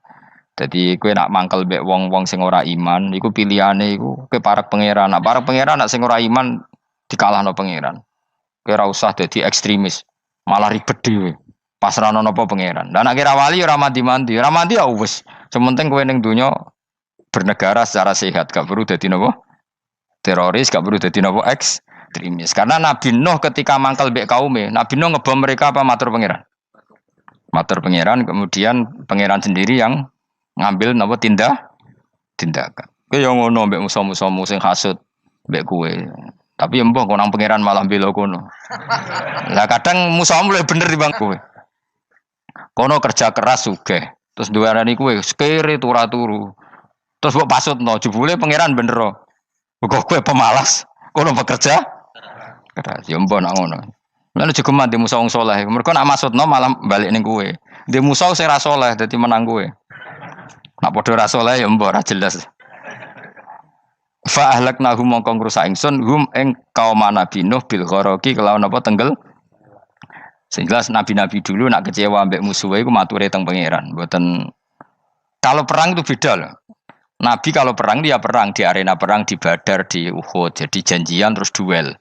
Jadi kowe nak mangkel mbek wong-wong sing ora iman, iku pilihane iku kowe parek pangeran. Nak parek pangeran nak sing ora iman dikalahno pangeran. Kowe ora usah dadi ekstremis, malah ribet dhewe. Pasrahno napa pangeran. Lah nek kira wali ora mandi-mandi, ora mandi ya wis. Sementing kowe ning donya bernegara secara sehat, gak perlu dadi napa teroris, gak perlu dadi napa ekstremis. Karena Nabi Nuh ketika mangkel mbek kaume, Nabi Nuh ngebom mereka apa matur pangeran? Matur pangeran, kemudian pangeran sendiri yang ngambil napa tindakan. Kowe yo ngono mbek musuh-musuhmu sing hasud mbek kowe. Tapi mbah kok nang pangeran malah bela kono. Lah kadang musuhmu luwih bener timbang kowe. Kono kerja keras sugih. Terus duwarani kowe sekere turu. Terus mbok pasutno jebule pangeran bener. Kok kowe pemalas, kono bekerja keras. Yo mbah nak ngono. Lan jegeman di musuh wong saleh. Mergo nak maksudno malah balik ning kowe. Di musuh sing ra saleh dadi menang kowe. Nak padha ra saleh ya mbok ra jelas. Fa ahlaknahum mongko ngrusak ingsun hum ing kaum Nabi Nuh bil gharaqi kelawan apa tenggel. Sing jelas nabi-nabi dulu nak kecewa mbek musuhe iku mature teng pangeran. Mboten kalau perang itu beda loh. Nabi kalau perang dia perang di arena perang di Badar di Uhud. Jadi janjian terus duel.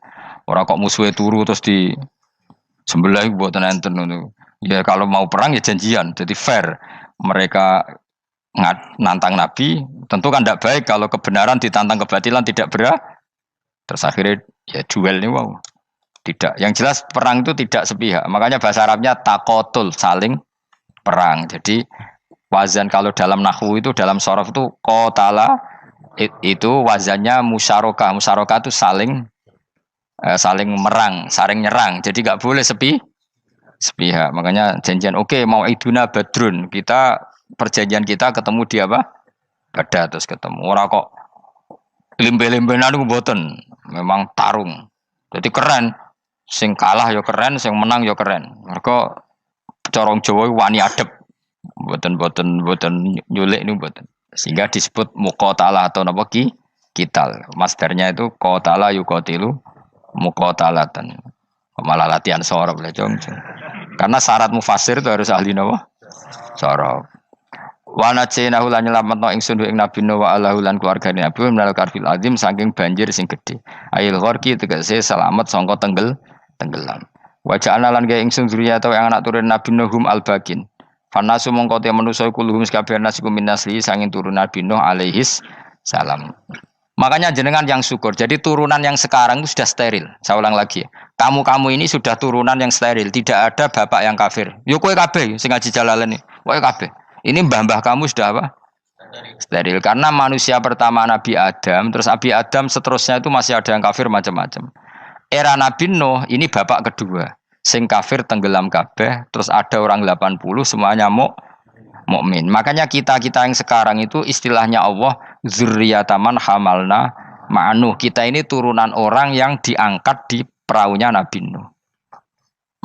Ora kok musuhe turu terus di sebelah mboten enten ngono. Ya kalau mau perang ya janjian. Jadi fair. Mereka nantang Nabi, tentu kan tidak baik kalau kebenaran ditantang kebatilan tidak berat. Terus akhirnya ya duel ini wow. Tidak. Yang jelas perang itu tidak sepihak. Makanya bahasa Arabnya takotul, saling perang. Jadi wazan kalau dalam nahwu itu dalam shorof itu qatala itu wazannya musyarakah. Musyarakah itu saling merang, saling nyerang. Jadi enggak boleh sepihak. Makanya janjian oke, mau iduna badrun. Perjanjian kita ketemu di apa? Badar terus ketemu. Ora kok limbe-limbenan ku mboten. Memang tarung. Jadi keren. Sing kalah ya keren, sing menang ya keren. Mergo corong Jawa wani adep. Mboten nyulik niku mboten. Sehingga disebut muqatalah atau napa kital. Masdarnya itu qatala yuqatilu muqatalatan. Malah latihan sorab lah jong. Karena syarat mufassir itu harus ahli napa? Sorab. Wa nacenahu lan nyelametno ingsun ing Nabi Nuh wa alahu lan keluargane Nabi minal karfil azim saking banjir sing gedhe. Ail gharqi tegese selamat sangka tenggelam. Wa ja'alna lan gawe ingsun zuriyata yang anak turun Nabi Nuhum al-bakin. Fanasu mongko te manusa kuluhum sakabeh nasikum minasli sanging turun Nabi Nuh alaihis salam. Makanya jenengan yang syukur. Jadi turunan yang sekarang itu sudah steril. Saya ulang lagi. Kamu ini sudah turunan yang steril. Tidak ada bapak yang kafir. Yo kowe kabeh sing ngaji Jalalain iki. Kowe kabeh. Ini mbah-mbah kamu sudah apa? Steril. Karena manusia pertama Nabi Adam, terus Nabi Adam seterusnya itu masih ada yang kafir macam-macam. Era Nabi Nuh ini bapak kedua. Sing kafir tenggelam kabeh, terus ada orang 80 semuanya mukmin. Makanya kita-kita yang sekarang itu istilahnya Allah zurriyataman hamalna ma'nuh. Kita ini turunan orang yang diangkat di perahunya Nabi Nuh.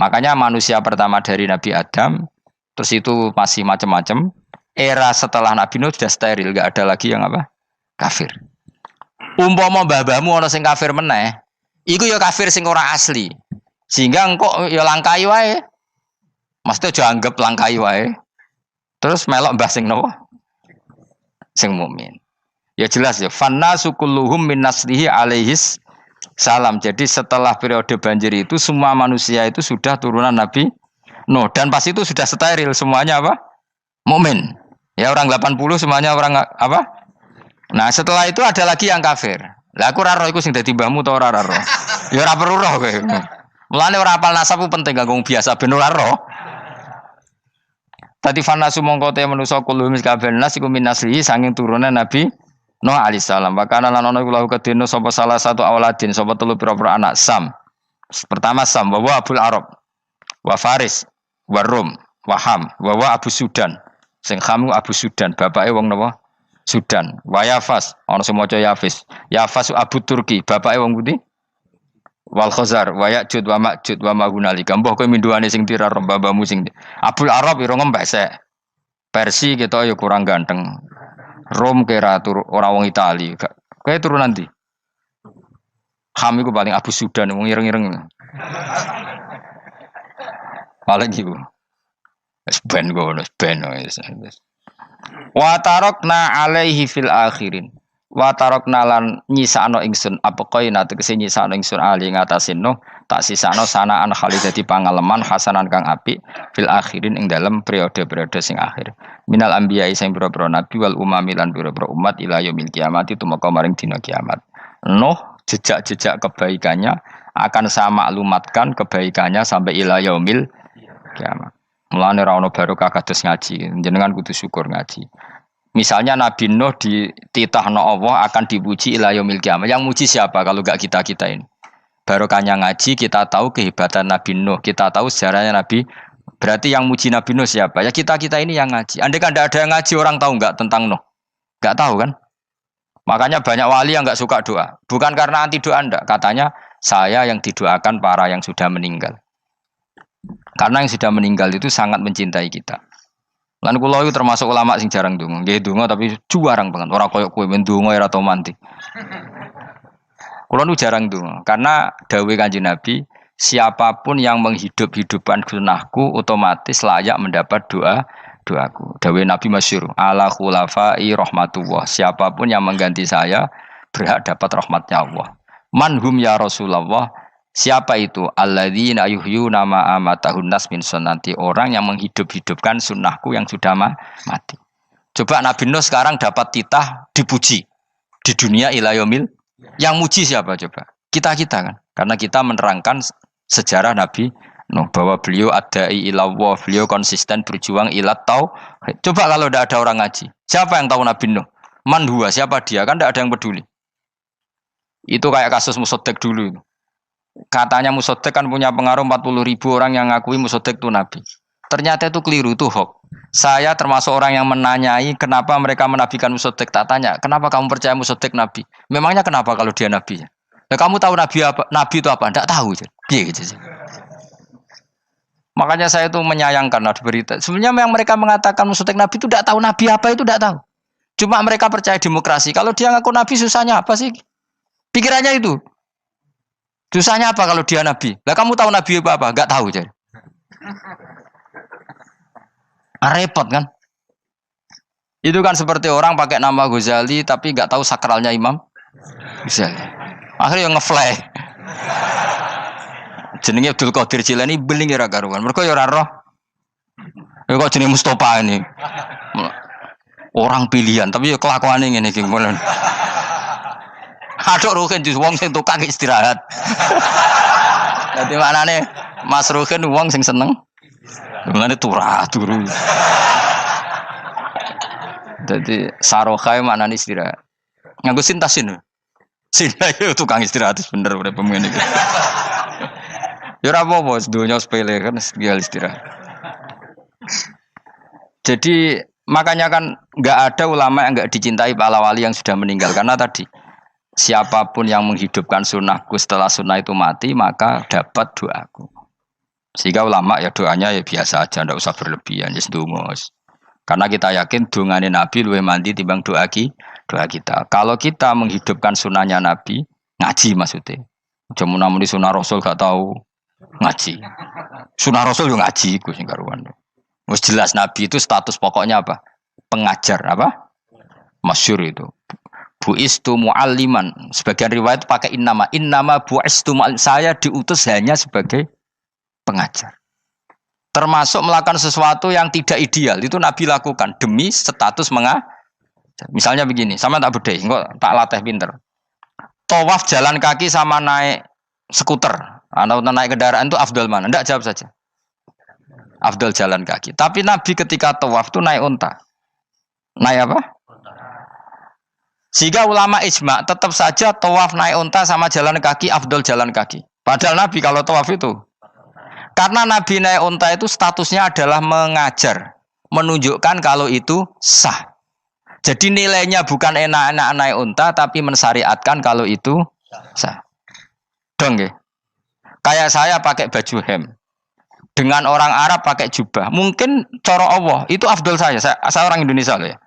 Makanya manusia pertama dari Nabi Adam, terus itu masih macam-macam. Era setelah Nabi Nuh sudah steril, gak ada lagi yang apa? Kafir. Umpama mbah-mbahmu ana sing kafir meneh, iku ya kafir sing ora asli. Sehingga engkau ya langkai wae. Mesti aja anggap langkai wae. Terus melok mbah sing nopo? Sing mukmin. Ya jelas ya, fannasu kulluhum min naslihi alaihis salam. Jadi setelah periode banjir itu semua manusia itu sudah turunan Nabi Nuh dan pas itu sudah steril semuanya apa? Mukmin. Ya orang 80 semuanya orang apa? Nah, setelah itu ada lagi yang kafir. Lah aku ora roh iku sing dadi mbahmu ta ora roh. Ya ora perlu roh kowe. Mulane ora apal nasab penting kanggo biasa ben ora roh. Tadi fanasu mongko te manusa kulo mis kabeh nas iku minasri saking turunan Nabi Nuh alaihi salam. Wakana lan ana iku lahu kedene sapa salah satu awaladin sapa telu pira-pira anak Sam. Pertama Sam wa Abul Arab wa Faris wa Rum wa Ham wa Abu Sudan. Sing Ham Abu Sudan, bapake wong napa? Sudan. Wa Yafas, ana sing maca Yafis. Yafas Abu Turki, bapake wong pundi? Wal Khazar wa Ya'jud wa Ma'jud wa Mahunalika. Mbah kowe minduane sing tira babamu sing Abul Arab ira ngembek sek. Persi kita ya kurang ganteng. Rom kira tur ora wong Itali. Kowe turunan ndi? Ham iku paling Abu Sudan wong ireng-ireng. Paling iku. Wis ben ngono, ben wis. Wa tarakna alaihi fil akhirin. Wa tarakna lan nyisano ingsun apa koina tegese nyisano ingsun ali ngatasin no tak sisano sanaan khalidati pangaleman hasanan kang apik fil akhirin ing dalem periode-periode sing akhir minal anbiya sing pira-pira nabi wal umami lan pira-pira umat ila yaumil kiamat itu maka maring dina kiamat. Nuh jejak-jejak kebaikannya akan saya maklumatkan kebaikannya sampai ila yaumil kiamat. Mulane ra ono barokah kados ngaji, jenengan kudu syukur ngaji. Misalnya Nabi Nuh dititahno Allah akan dipuji ila yaumil kiamah. Yang muji siapa kalau enggak kita-kita ini? Barokahnya ngaji kita tahu kehebatan Nabi Nuh, kita tahu sejarahnya Nabi. Berarti yang muji Nabi Nuh siapa? Ya kita-kita ini yang ngaji. Andai kan tidak ada yang ngaji orang tahu enggak tentang Nuh? Enggak tahu kan? Makanya banyak wali yang enggak suka doa. Bukan karena anti doa enggak, katanya saya yang didoakan para yang sudah meninggal. Karena yang sudah meninggal itu sangat mencintai kita. Lan kula itu termasuk ulama sing jarang ndonga. Nggih ndonga tapi juarang banget. Ora koyo kowe men ndonga ora tau mandi. Kula nu jarang ndonga karena dawuh Kanjeng Nabi, siapapun yang menghidup-hidupkan sunnahku otomatis layak mendapat doaku. Dawuh Nabi masyhur, ala khulafai rahmatullah. Siapapun yang mengganti saya berhak dapat rahmatnya Allah. Manhum ya Rasulullah. Siapa itu? Alladzina yuhyuna ma amatahun nas min sunnati, orang yang menghidup-hidupkan sunnahku yang sudah mati. Coba Nabi Nuh sekarang dapat titah dipuji di dunia ila yaumil. Yang muji siapa coba? Kita-kita kan. Karena kita menerangkan sejarah Nabi Nuh bahwa beliau adai ila Allah, beliau konsisten berjuang ila tauhid. Coba kalau tidak ada orang ngaji. Siapa yang tahu Nabi Nuh? Man huwa, siapa dia? Kan tidak ada yang peduli. Itu kayak kasus Musoddek dulu. Katanya Musoddek kan punya pengaruh 40.000 orang yang ngakui Musoddek itu Nabi. Ternyata itu keliru, itu hoax. Saya termasuk orang yang menanyai kenapa mereka menabikan Musoddek. Tak tanya, kenapa kamu percaya Musoddek Nabi? Memangnya kenapa kalau dia Nabi? Nah, kamu tahu Nabi apa? Nabi itu apa? Tidak tahu. Gitu sih. Makanya saya itu menyayangkan ada berita. Sebenarnya yang mereka mengatakan Musoddek Nabi itu tidak tahu Nabi apa itu tidak tahu. Cuma mereka percaya demokrasi. Kalau dia ngaku Nabi susahnya apa sih? Pikirannya itu. Susahnya apa kalau dia Nabi? Lah kamu tahu Nabi apa? Enggak tahu jadi. Repot kan? Itu kan seperti orang pakai nama Ghazali tapi enggak tahu sakralnya Imam Ghazali. Akhirnya ngefly. Jenenge Abdul Qadir Jilani beling ora karuan. Mergo ya ora roh. Ya kok jenenge Mustofa ini. Orang pilihan tapi ya kelakuane ngene iki. Aduk Ruhin jus wong sing tukang istirahat. Dadi maknane Mas Ruhin wong sing seneng. Mulane turu. Dadi sarohae maknane istirahat. Nganggo sintasin. Sinta itu tukang istirahat bener urip pemain iki. Ya ora apa-apa, donya sepele kan tinggal istirahat. Jadi makanya kan nggak ada ulama yang nggak dicintai para wali yang sudah meninggal karena tadi siapapun yang menghidupkan sunnahku setelah sunnah itu mati maka dapat doaku. Sehingga ulama ya doanya ya biasa aja, ndak usah berlebihan, just donga. Karena kita yakin dongane Nabi luwih mandi timbang doa kita. Kalau kita menghidupkan sunnahnya Nabi, ngaji maksudnya. Cuma namun di sunnah Rasul gak tahu ngaji. Sunnah Rasul yo ngaji iku sing karuan. Wis jelas Nabi itu status pokoknya apa? Pengajar apa? Masyhur itu. Buistu mualliman. Sebagian riwayat pakai innama buistu saya diutus hanya sebagai pengajar. Termasuk melakukan sesuatu yang tidak ideal itu Nabi lakukan demi status mengajar. Misalnya begini, sama tak bedai, enggak tak latih pinter. Tawaf jalan kaki sama naik skuter atau naik kendaraan itu afdal mana? Enggak, jawab saja. Afdal jalan kaki. Tapi Nabi ketika tawaf itu naik unta. Naik apa? Sehingga ulama ijma tetap saja tawaf naik unta sama jalan kaki afdal jalan kaki. Padahal Nabi kalau tawaf itu karena Nabi naik unta itu statusnya adalah mengajar, menunjukkan kalau itu sah. Jadi nilainya bukan enak-enak naik unta, tapi mensyariatkan kalau itu sah. Dong ya. Kayak saya pakai baju hem, dengan orang Arab pakai jubah. Mungkin coro Allah itu afdol saya. Saya orang Indonesia loh ya.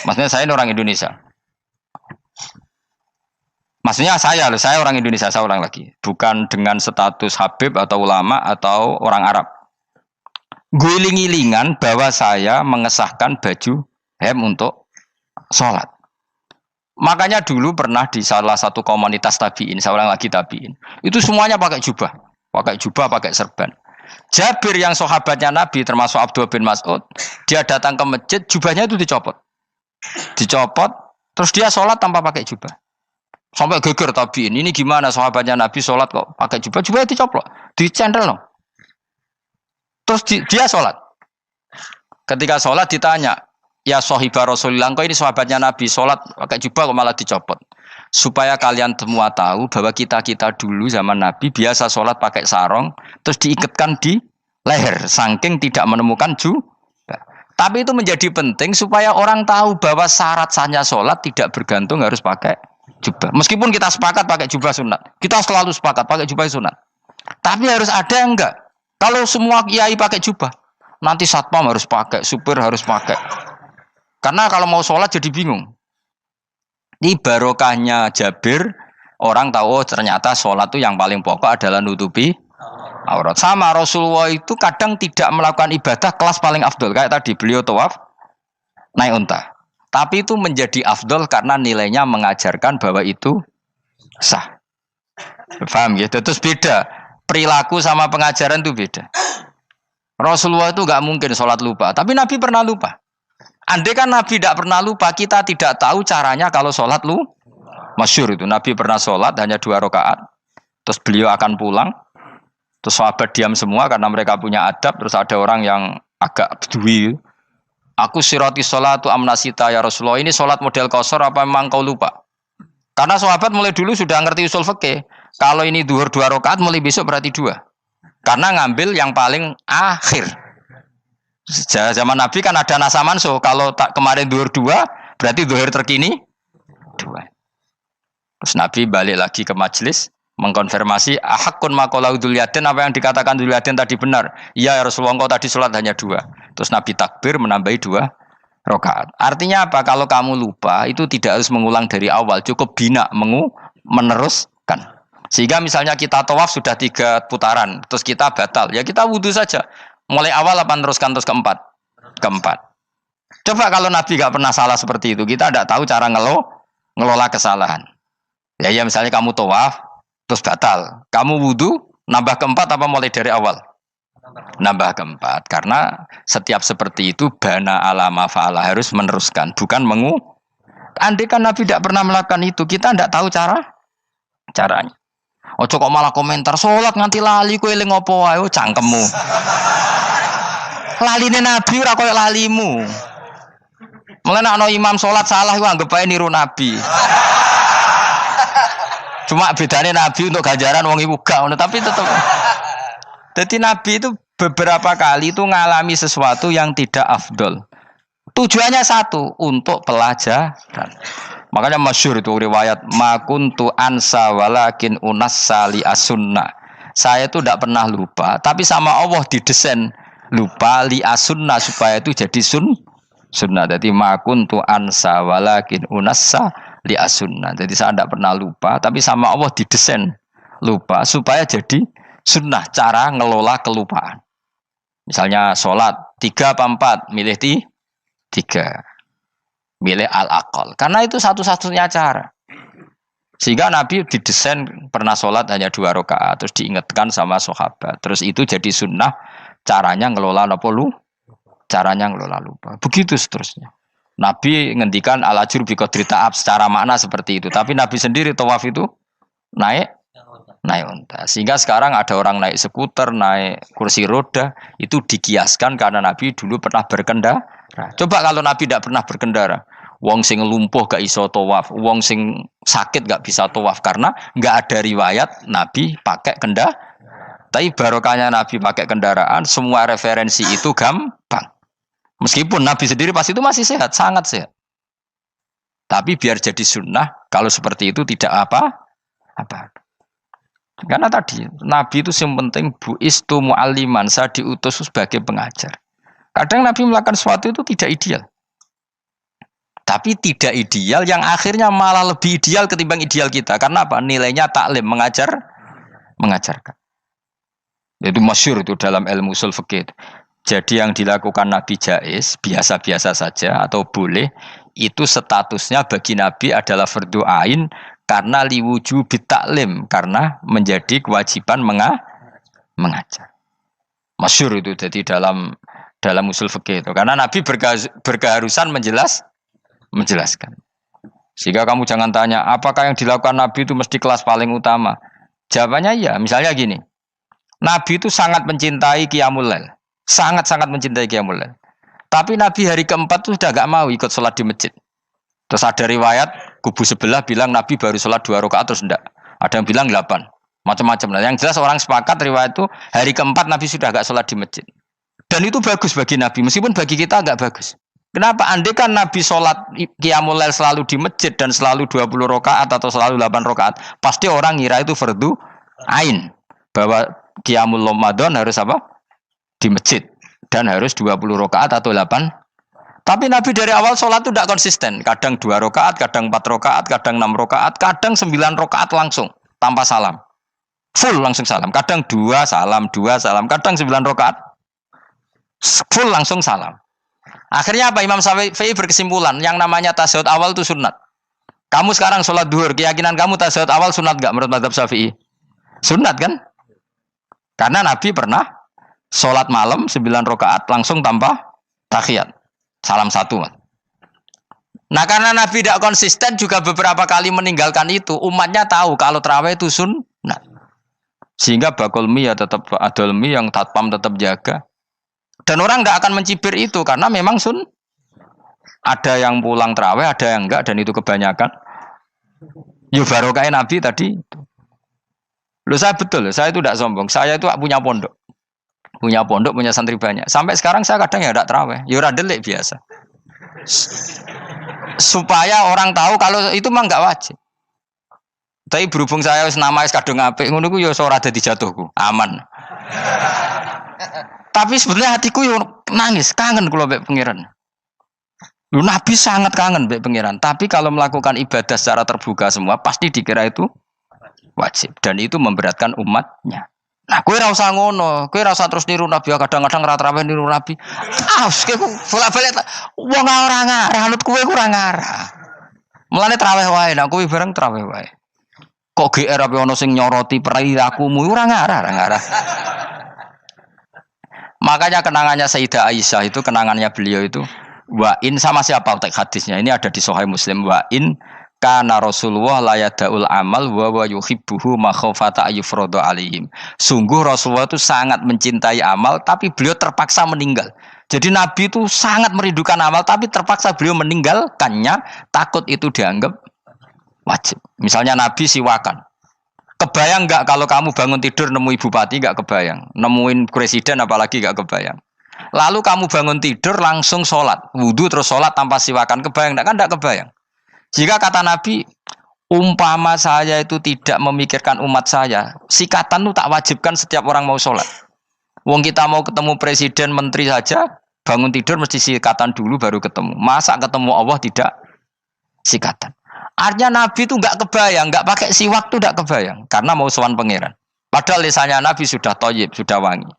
Maksudnya saya ini orang Indonesia. Maksudnya saya orang Indonesia, saya ulang lagi. Bukan dengan status Habib atau ulama atau orang Arab. Guling-gilingan bahwa saya mengesahkan baju hem untuk sholat. Makanya dulu pernah di salah satu komunitas tabiin, saya ulang lagi tabiin, itu semuanya pakai jubah, pakai serban. Jabir yang sahabatnya Nabi, termasuk Abdullah bin Mas'ud, dia datang ke masjid, jubahnya itu dicopot, terus dia sholat tanpa pakai jubah. Sampai geger tabiin, ini gimana sahabatnya Nabi sholat kok pakai jubah, jubahnya dicoplok, dicendel loh. Terus dia sholat. Ketika sholat ditanya, ya sahibah Rasulullah, kok ini sahabatnya Nabi sholat pakai jubah kok malah dicopot. Supaya kalian semua tahu bahwa kita dulu zaman Nabi biasa sholat pakai sarong, terus diikatkan di leher, saking tidak menemukan jubah. Tapi itu menjadi penting supaya orang tahu bahwa syarat sahnya sholat tidak bergantung harus pakai jubah. Meskipun kita sepakat pakai jubah sunat, kita selalu sepakat pakai jubah sunat. Tapi harus ada enggak? Kalau semua kiai pakai jubah, nanti satpam harus pakai, supir harus pakai. Karena kalau mau sholat jadi bingung. Ini barokahnya Jabir, orang tahu oh, ternyata sholat itu yang paling pokok adalah nutupi aurat. Sama Rasulullah itu kadang tidak melakukan ibadah kelas paling afdol. Kayak tadi beliau tawaf naik unta. Tapi itu menjadi afdol karena nilainya mengajarkan bahwa itu sah. Paham gitu? Terus beda. Perilaku sama pengajaran itu beda. Rasulullah itu gak mungkin sholat lupa. Tapi Nabi pernah lupa. Andai kan Nabi tidak pernah lupa, kita tidak tahu caranya kalau sholat masyhur itu. Nabi pernah sholat hanya 2 rakaat, terus beliau akan pulang, terus sahabat diam semua karena mereka punya adab. Terus ada orang yang agak bedui, aku sirati sholatu amnasita ya Rasulullah, ini sholat model qashar apa memang kau lupa? Karena sahabat mulai dulu sudah ngerti usul fikih. Kalau ini duhur 2 rakaat, mulai besok berarti 2. Karena ngambil yang paling akhir. Zaman Nabi kan ada nasa mansuh. Kalau tak kemarin duhur 2, berarti duhur terkini 2. Terus Nabi balik lagi ke majelis mengkonfirmasi ahakun maqalahu Dzulyaden, apa yang dikatakan Dzulyaden tadi benar. Iya ya Rasulullah, engkau tadi sholat hanya 2. Terus Nabi takbir menambahi 2 rakaat. Artinya apa? Kalau kamu lupa itu tidak harus mengulang dari awal, cukup bina meneruskan. Sehingga misalnya kita tawaf sudah 3 putaran, terus kita batal, ya kita wudu saja. Mulai awal apa teruskan terus keempat? Coba kalau Nabi gak pernah salah seperti itu, kita tidak tahu cara ngelola kesalahan. Ya misalnya kamu tawaf terus batal, kamu wudu nambah keempat apa mulai dari awal? Nambah keempat, karena setiap seperti itu bana alama fa'ala, harus meneruskan, bukan andai kan Nabi tidak pernah melakukan itu, kita tidak tahu caranya. Ojo kok malah komentar sholat nganti lali kowe eling opo wae, cangkemmu. Laline Nabi ora koyo lalimu. Mulane ana imam sholat salah iku anggap ae niru Nabi. Cuma bedane Nabi untuk ganjaran wong iku gak ngono, tapi tetep Jadi Nabi itu beberapa kali itu ngalami sesuatu yang tidak afdol. Tujuannya satu, untuk pelajaran. Makanya masyhur itu riwayat makuntu ansa walakin unassa li asunna. Saya itu tidak pernah lupa, tapi sama Allah didesain lupa li asunna supaya itu jadi sunnah. Jadi makuntu ansa walakin unassa li asunna. Jadi saya tidak pernah lupa, tapi sama Allah didesain lupa supaya jadi sunnah cara ngelola kelupaan. Misalnya sholat 3 apa 4, milih 3. Milih al-aqal. Karena itu satu-satunya cara. Sehingga Nabi didesain pernah sholat hanya 2 rakaat, terus diingatkan sama sahabat. Terus itu jadi sunnah caranya ngelola apa lu? Caranya ngelola lupa. Begitu seterusnya. Nabi ngendikan al-ajur bi qadri ta'ab secara makna seperti itu. Tapi Nabi sendiri tawaf itu naik unta. Sehingga sekarang ada orang naik skuter, naik kursi roda, itu dikiaskan karena Nabi dulu pernah berkendara. Coba kalau Nabi tidak pernah berkendara, wong sing lumpuh gak iso tawaf, wong sing sakit gak bisa tawaf karena gak ada riwayat Nabi pakai kendaraan. Tapi barokahnya Nabi pakai kendaraan, semua referensi itu gampang. Meskipun Nabi sendiri pas itu masih sehat, sangat sehat. Tapi biar jadi sunnah, kalau seperti itu tidak apa. Karena tadi Nabi itu yang penting buistu mu'alliman, saya diutus sebagai pengajar. Kadang Nabi melakukan sesuatu itu tidak ideal. Tapi tidak ideal yang akhirnya malah lebih ideal ketimbang ideal kita. Karena apa? Nilainya taklim, mengajarkan. Itu masyhur itu dalam ilmu ushul fikih. Jadi yang dilakukan Nabi jaiz, biasa-biasa saja atau boleh, itu statusnya bagi Nabi adalah fardhu ain karena liwujubi taklim, karena menjadi kewajiban mengajar. Masyhur itu jadi dalam usul fikih itu. Karena Nabi berkeharusan menjelaskan. Sehingga kamu jangan tanya, apakah yang dilakukan Nabi itu mesti kelas paling utama? Jawabannya iya. Misalnya gini, Nabi itu sangat mencintai Qiyamul Lail. Sangat-sangat mencintai Qiyamul Lail. Tapi Nabi hari keempat itu sudah gak mau ikut sholat di masjid. Terus ada riwayat, kubu sebelah bilang Nabi baru sholat 2 rakaat terus enggak. Ada yang bilang 8. Macam-macam. Nah, yang jelas orang sepakat riwayat itu, hari keempat Nabi sudah gak sholat di masjid. Dan itu bagus bagi Nabi, meskipun bagi kita agak bagus. Kenapa? Andai kan Nabi sholat Qiyamul Lail selalu di masjid dan selalu 20 rakaat atau selalu 8 rakaat, pasti orang ngira itu fardhu ain. Bahwa Qiyamul Ramadan harus apa? Di masjid. Dan harus 20 rakaat atau 8. Tapi Nabi dari awal sholat itu tidak konsisten. Kadang 2 rakaat, kadang 4 rakaat, kadang 6 rakaat, kadang 9 rakaat langsung, tanpa salam. Full langsung salam. Kadang 2 salam, kadang 9 rakaat. Full langsung salam. Akhirnya apa? Imam Syafi'i berkesimpulan yang namanya tasyahud awal itu sunat. Kamu sekarang sholat duhur, keyakinan kamu tasyahud awal sunat gak menurut mazhab Syafi'i? Sunat kan? Karena Nabi pernah sholat malam 9 rakaat langsung tanpa tahiyat. Salam 1. Nah karena Nabi tidak konsisten juga beberapa kali meninggalkan itu, umatnya tahu kalau tarawih itu sunat. Sehingga bakul mie ya tetap adol mie, yang tatpam tetap jaga. Dan orang tidak akan mencibir itu karena memang ada yang pulang tarawih, ada yang enggak, dan itu kebanyakan. Ya barokah Nabi tadi. Loh saya betul, saya itu tidak sombong. Saya itu punya pondok, punya santri banyak. Sampai sekarang saya kadang ya tidak tarawih, ya ora delik biasa. Supaya orang tahu kalau itu mah enggak wajib. Tapi berhubung saya nama kadung apik, ngono ku ya ora dadi jatuhku, aman. Tapi sebenarnya hatiku yo nangis, kangen kula mbek pangeran. Lu Nabi sangat kangen mbek pangeran, tapi kalau melakukan ibadah secara terbuka semua pasti dikira itu wajib dan itu memberatkan umatnya. Nah, kowe ora usah ngono, kowe ora usah terus niru Nabi, kadang-kadang ra traweh niru Nabi. Kowe bolak-balik wong ora ngarah, anut kowe ora ngarah. Mulane traweh wae, nek kowe bareng traweh wae. Kok GR apa ono sing nyoroti perilakumu ora ngarah. Makanya kenangannya Sayyidah Aisyah itu, kenangannya beliau itu, wa in, sama siapa teks hadisnya, ini ada di Sahih Muslim, wa in kana Rasulullah la yadaul amal wa yuhibbuhu makhafata ayyufradu alaihim. Sungguh Rasulullah itu sangat mencintai amal tapi beliau terpaksa meninggal. Jadi Nabi itu sangat merindukan amal tapi terpaksa beliau meninggalkannya, takut itu dianggap wajib. Misalnya Nabi siwakan. Kebayang nggak kalau kamu bangun tidur nemu bupati nggak kebayang, nemuin presiden apalagi nggak kebayang. Lalu kamu bangun tidur langsung sholat, wudhu terus sholat tanpa siwakan, kebayang nggak? Kan nggak kebayang. Jika kata Nabi, umpama saya itu tidak memikirkan umat saya, sikatan itu tak wajibkan setiap orang mau sholat. Wong kita mau ketemu presiden, menteri saja, bangun tidur mesti sikatan dulu baru ketemu. Masa ketemu Allah tidak sikatan? Artinya Nabi itu nggak kebayang, nggak pakai siwak tuh nggak kebayang, karena mau sowan pangeran. Padahal lisannya Nabi sudah thayyib, sudah wangi.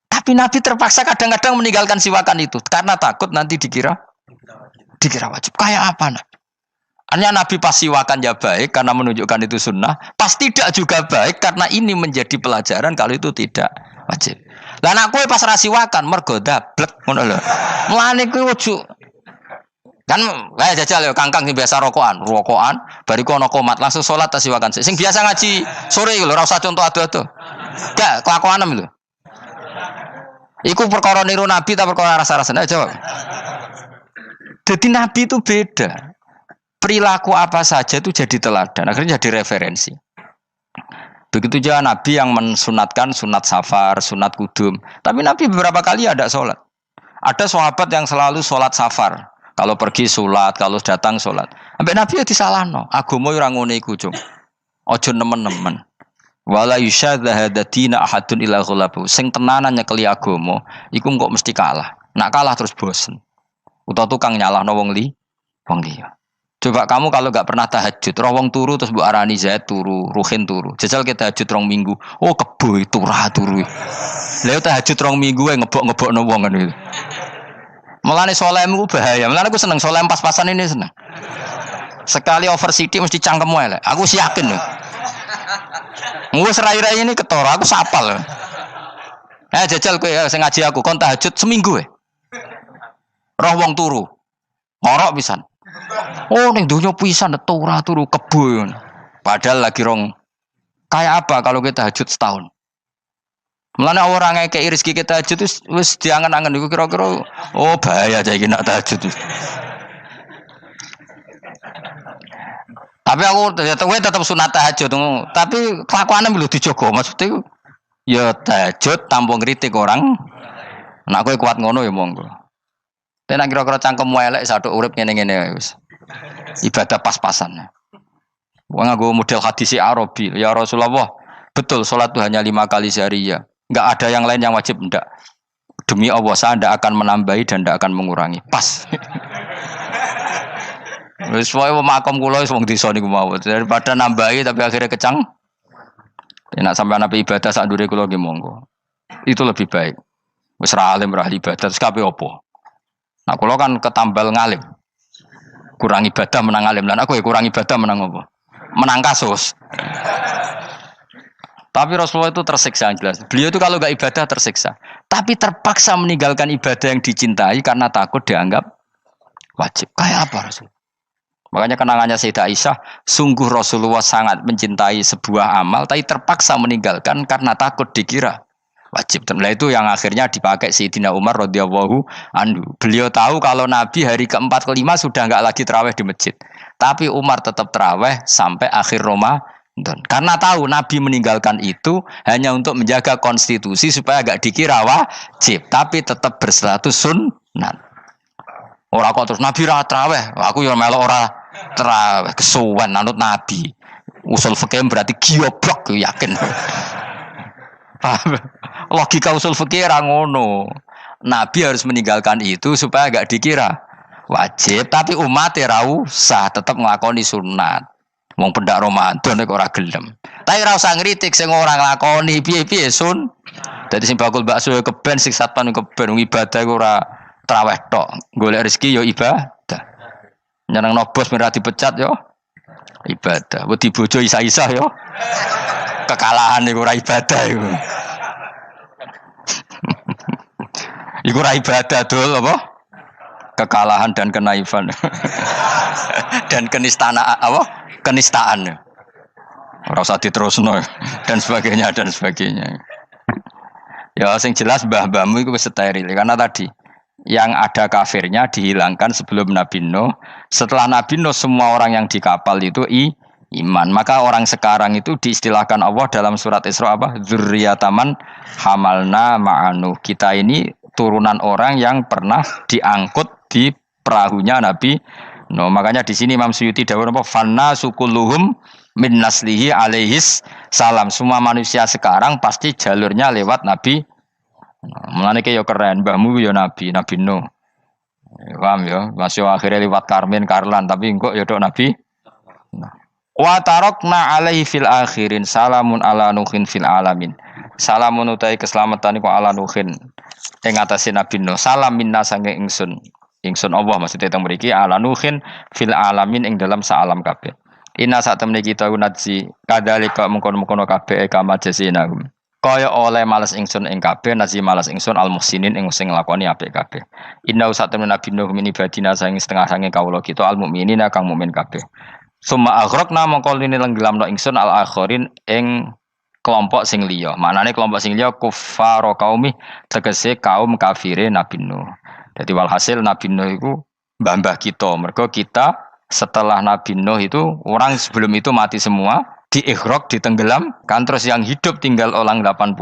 Tapi Nabi terpaksa kadang-kadang meninggalkan siwakan itu karena takut nanti dikira wajib. Kayak apa Nabi? Artinya Nabi pas siwakan ya baik karena menunjukkan itu sunnah, pas tidak juga baik karena ini menjadi pelajaran kalau itu tidak wajib. Lah nek kowe pas ra siwakan mergo dablek ngono lho. Mulane kowe ojo kan jajal ya kangkang sing biasa rokokan, bariku ana komat langsung salat tas siwakan. Sing biasa ngaji sore iku lho ora usah contoh ado-ado. Gak kelakuanem lho. Iku perkara niru Nabi ta perkara rasa-rasane jawab. Jadi Nabi itu beda. Perilaku apa saja itu jadi teladan, akhirnya jadi referensi. Begitu juga Nabi yang mensunatkan sunat safar, sunat kudum. Tapi Nabi beberapa kali ada sholat. Ada sahabat yang selalu sholat safar. Kalau pergi sholat, kalau datang sholat. Sampai Nabi ya disalahno. Agama ora ngene iku, Cung. Aja nemen-nemen. Wala yusyadzahadatina ahadun ila ghulabu. Sing tenanan nyekeli agama, iku kok mesti kalah. Nak kalah terus bosen. Utawa tukang nyalahno wong liya. Coba kamu kalau gak pernah tahajud, roh wong turu terus mbok arani Zaid turu, Ruhin turu. Jajal kita tahajud 2 minggu. Oh kebo turu. Lha tahajud 2 minggu ngebok-ngebokno wong kan itu. Mulane solehmu bahaya. Mulane aku seneng soleh pas-pasan ini seneng. Sekali over city mesti cangkemmu elek. Aku sih yakin lho. Wis rai-rai ini ketara, aku sapal lho. Jajal kowe sing ngaji aku kon tahajud seminggu roh wong turu. Ngorok pisan. Oh ning donya pisan turu kebo. Padahal lagi rong. Kayak apa kalau kita tahajud setahun? Mulane orang ngekeki rezeki kita tahajud wis diangen-angen iku kira-kira oh bahaya aja iki nak tahajud. Tapi aku tetap sunat tahajud, tapi kelakuannya belum dijogo. Maksudnya ya tahajud tanpa ngritik orang. Nak kowe kuat ngono ya monggo. Tapi nak kira-kira cangkemmu elek saduk urip ngene-ngene wis. Ibadah pas-pasan. Wong nggo model hadis Arabi, ya Rasulullah, betul salat itu hanya 5 kali sehari ya. Enggak ada yang lain yang wajib ndak. Demi Allah saya ndak akan menambahi dan ndak akan mengurangi. Pas. Wis wae makom kula wis wong desa niku mawon. Daripada nambahi tapi akhirnya kecang. Nek sampean ape ibadah sak ndure kula nggih monggo. Itu lebih baik. Wis ra alim ra ibadah terus kabeh apa? Nah kula kan ketambal ngalim. Kurang ibadah menang alim lan aku ya kurang ibadah menang apa? Menang kasus. Tapi Rasulullah itu tersiksa jelas. Beliau itu kalau enggak ibadah tersiksa. Tapi terpaksa meninggalkan ibadah yang dicintai karena takut dianggap wajib. Kayak apa Rasul? Makanya kenangannya Sayyidah Aisyah, sungguh Rasulullah sangat mencintai sebuah amal, tapi terpaksa meninggalkan karena takut dikira wajib. Dan itu yang akhirnya dipakai Sayyidina Umar radhiyallahu anhu. Beliau tahu kalau Nabi hari keempat kelima sudah enggak lagi tarawih di masjid. Tapi Umar tetap tarawih sampai akhir Ramadan. Karena tahu Nabi meninggalkan itu hanya untuk menjaga konstitusi supaya enggak dikira wajib, tapi tetap berstatus sunnah. Ora kok terus Nabi ra tarawih, aku yo melok ora tarawih kesuwen anut Nabi. Usul fikih berarti gioblok yakin. Logika usul fikih ra ngono. Nabi harus meninggalkan itu supaya enggak dikira wajib, tapi umat ra usah tetap nglakoni sunat. Wong pendak Ramadan nek ora gelem. Tapi ora usah ngritik sing ora nglakoni piye-piye sun. Dadi sing bakul bakso keben sing satpan keben ibadah ora traweh tok. Golek rezeki yo ibadah. Nyenengno bos merah dipecat yo ibadah. Wedi bojo isa-isa yo kekalahan iku ora ibadah iku. Iku ora ibadah dul apa? Kekalahan dan kenaifan. Dan kenistaan apa? Kenistaan. Ora usah diterusno dan sebagainya. Ya sing jelas mbah-mbahmu iku wis steril karena tadi yang ada kafirnya dihilangkan sebelum Nabi Nuh. Setelah Nabi Nuh semua orang yang di kapal itu iman. Maka orang sekarang itu diistilahkan Allah dalam surat Isra apa? Dzurriyyataman hamalna ma'anu. Kita ini turunan orang yang pernah diangkut di perahunya Nabi Nuh. Makanya di sini Imam Suyuti dawuh apa? Fanna sukulluhum min naslihi alaihis salam. Semua manusia sekarang pasti jalurnya lewat Nabi. Mulane ki yo keren, mbahmu yo Nabi Nuh. Paham ya? Masih akhirnya lewat Karmen Karlan tapi engkok yo tok Nabi. Wa tarakna alaihi fil akhirin salamun ala nuhin fil alamin. Salamun utai keselamatan iku ala nuhin ing atase Nabi Nuh. Salam minna sange ingsun. Ingsun Allah maksudnya teng mriki ala nuhin fil alamin ing dalam saalam kabeh. Inna sak temne kita unadzi kadalika mengkono-mengkono kabeh kama jasinahum. Kaya oleh males ingsun ing kabeh nazi males ingsun al muhsinin ing sing nglakoni apik kabeh. Inna sak temne Nabi Nuh min ibadina sange setengah sange kawula kita al mukminina kang mukmin kabeh. Summa aghraqna mongko lini lenggelamno ingsun al akhirin ing kelompok sing liya. Manane kelompok sing liya kuffar qaumi tegese kaum kafire Nabi Nuh. Jadi walhasil Nabi Nuh itu mbah-mbah kita. Mergo kita setelah Nabi Nuh itu orang sebelum itu mati semua, diikhraq, ditenggelam, kan terus yang hidup tinggal orang 80,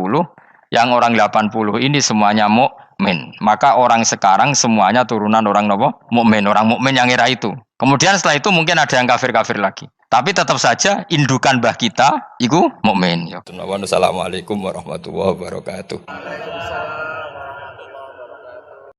yang orang 80 ini semuanya mukmin. Maka orang sekarang semuanya turunan orang nopo? Mukmin, orang mukmin yang era itu. Kemudian setelah itu mungkin ada yang kafir-kafir lagi. Tapi tetap saja indukan mbah kita itu mukmin. Assalamualaikum warahmatullahi wabarakatuh.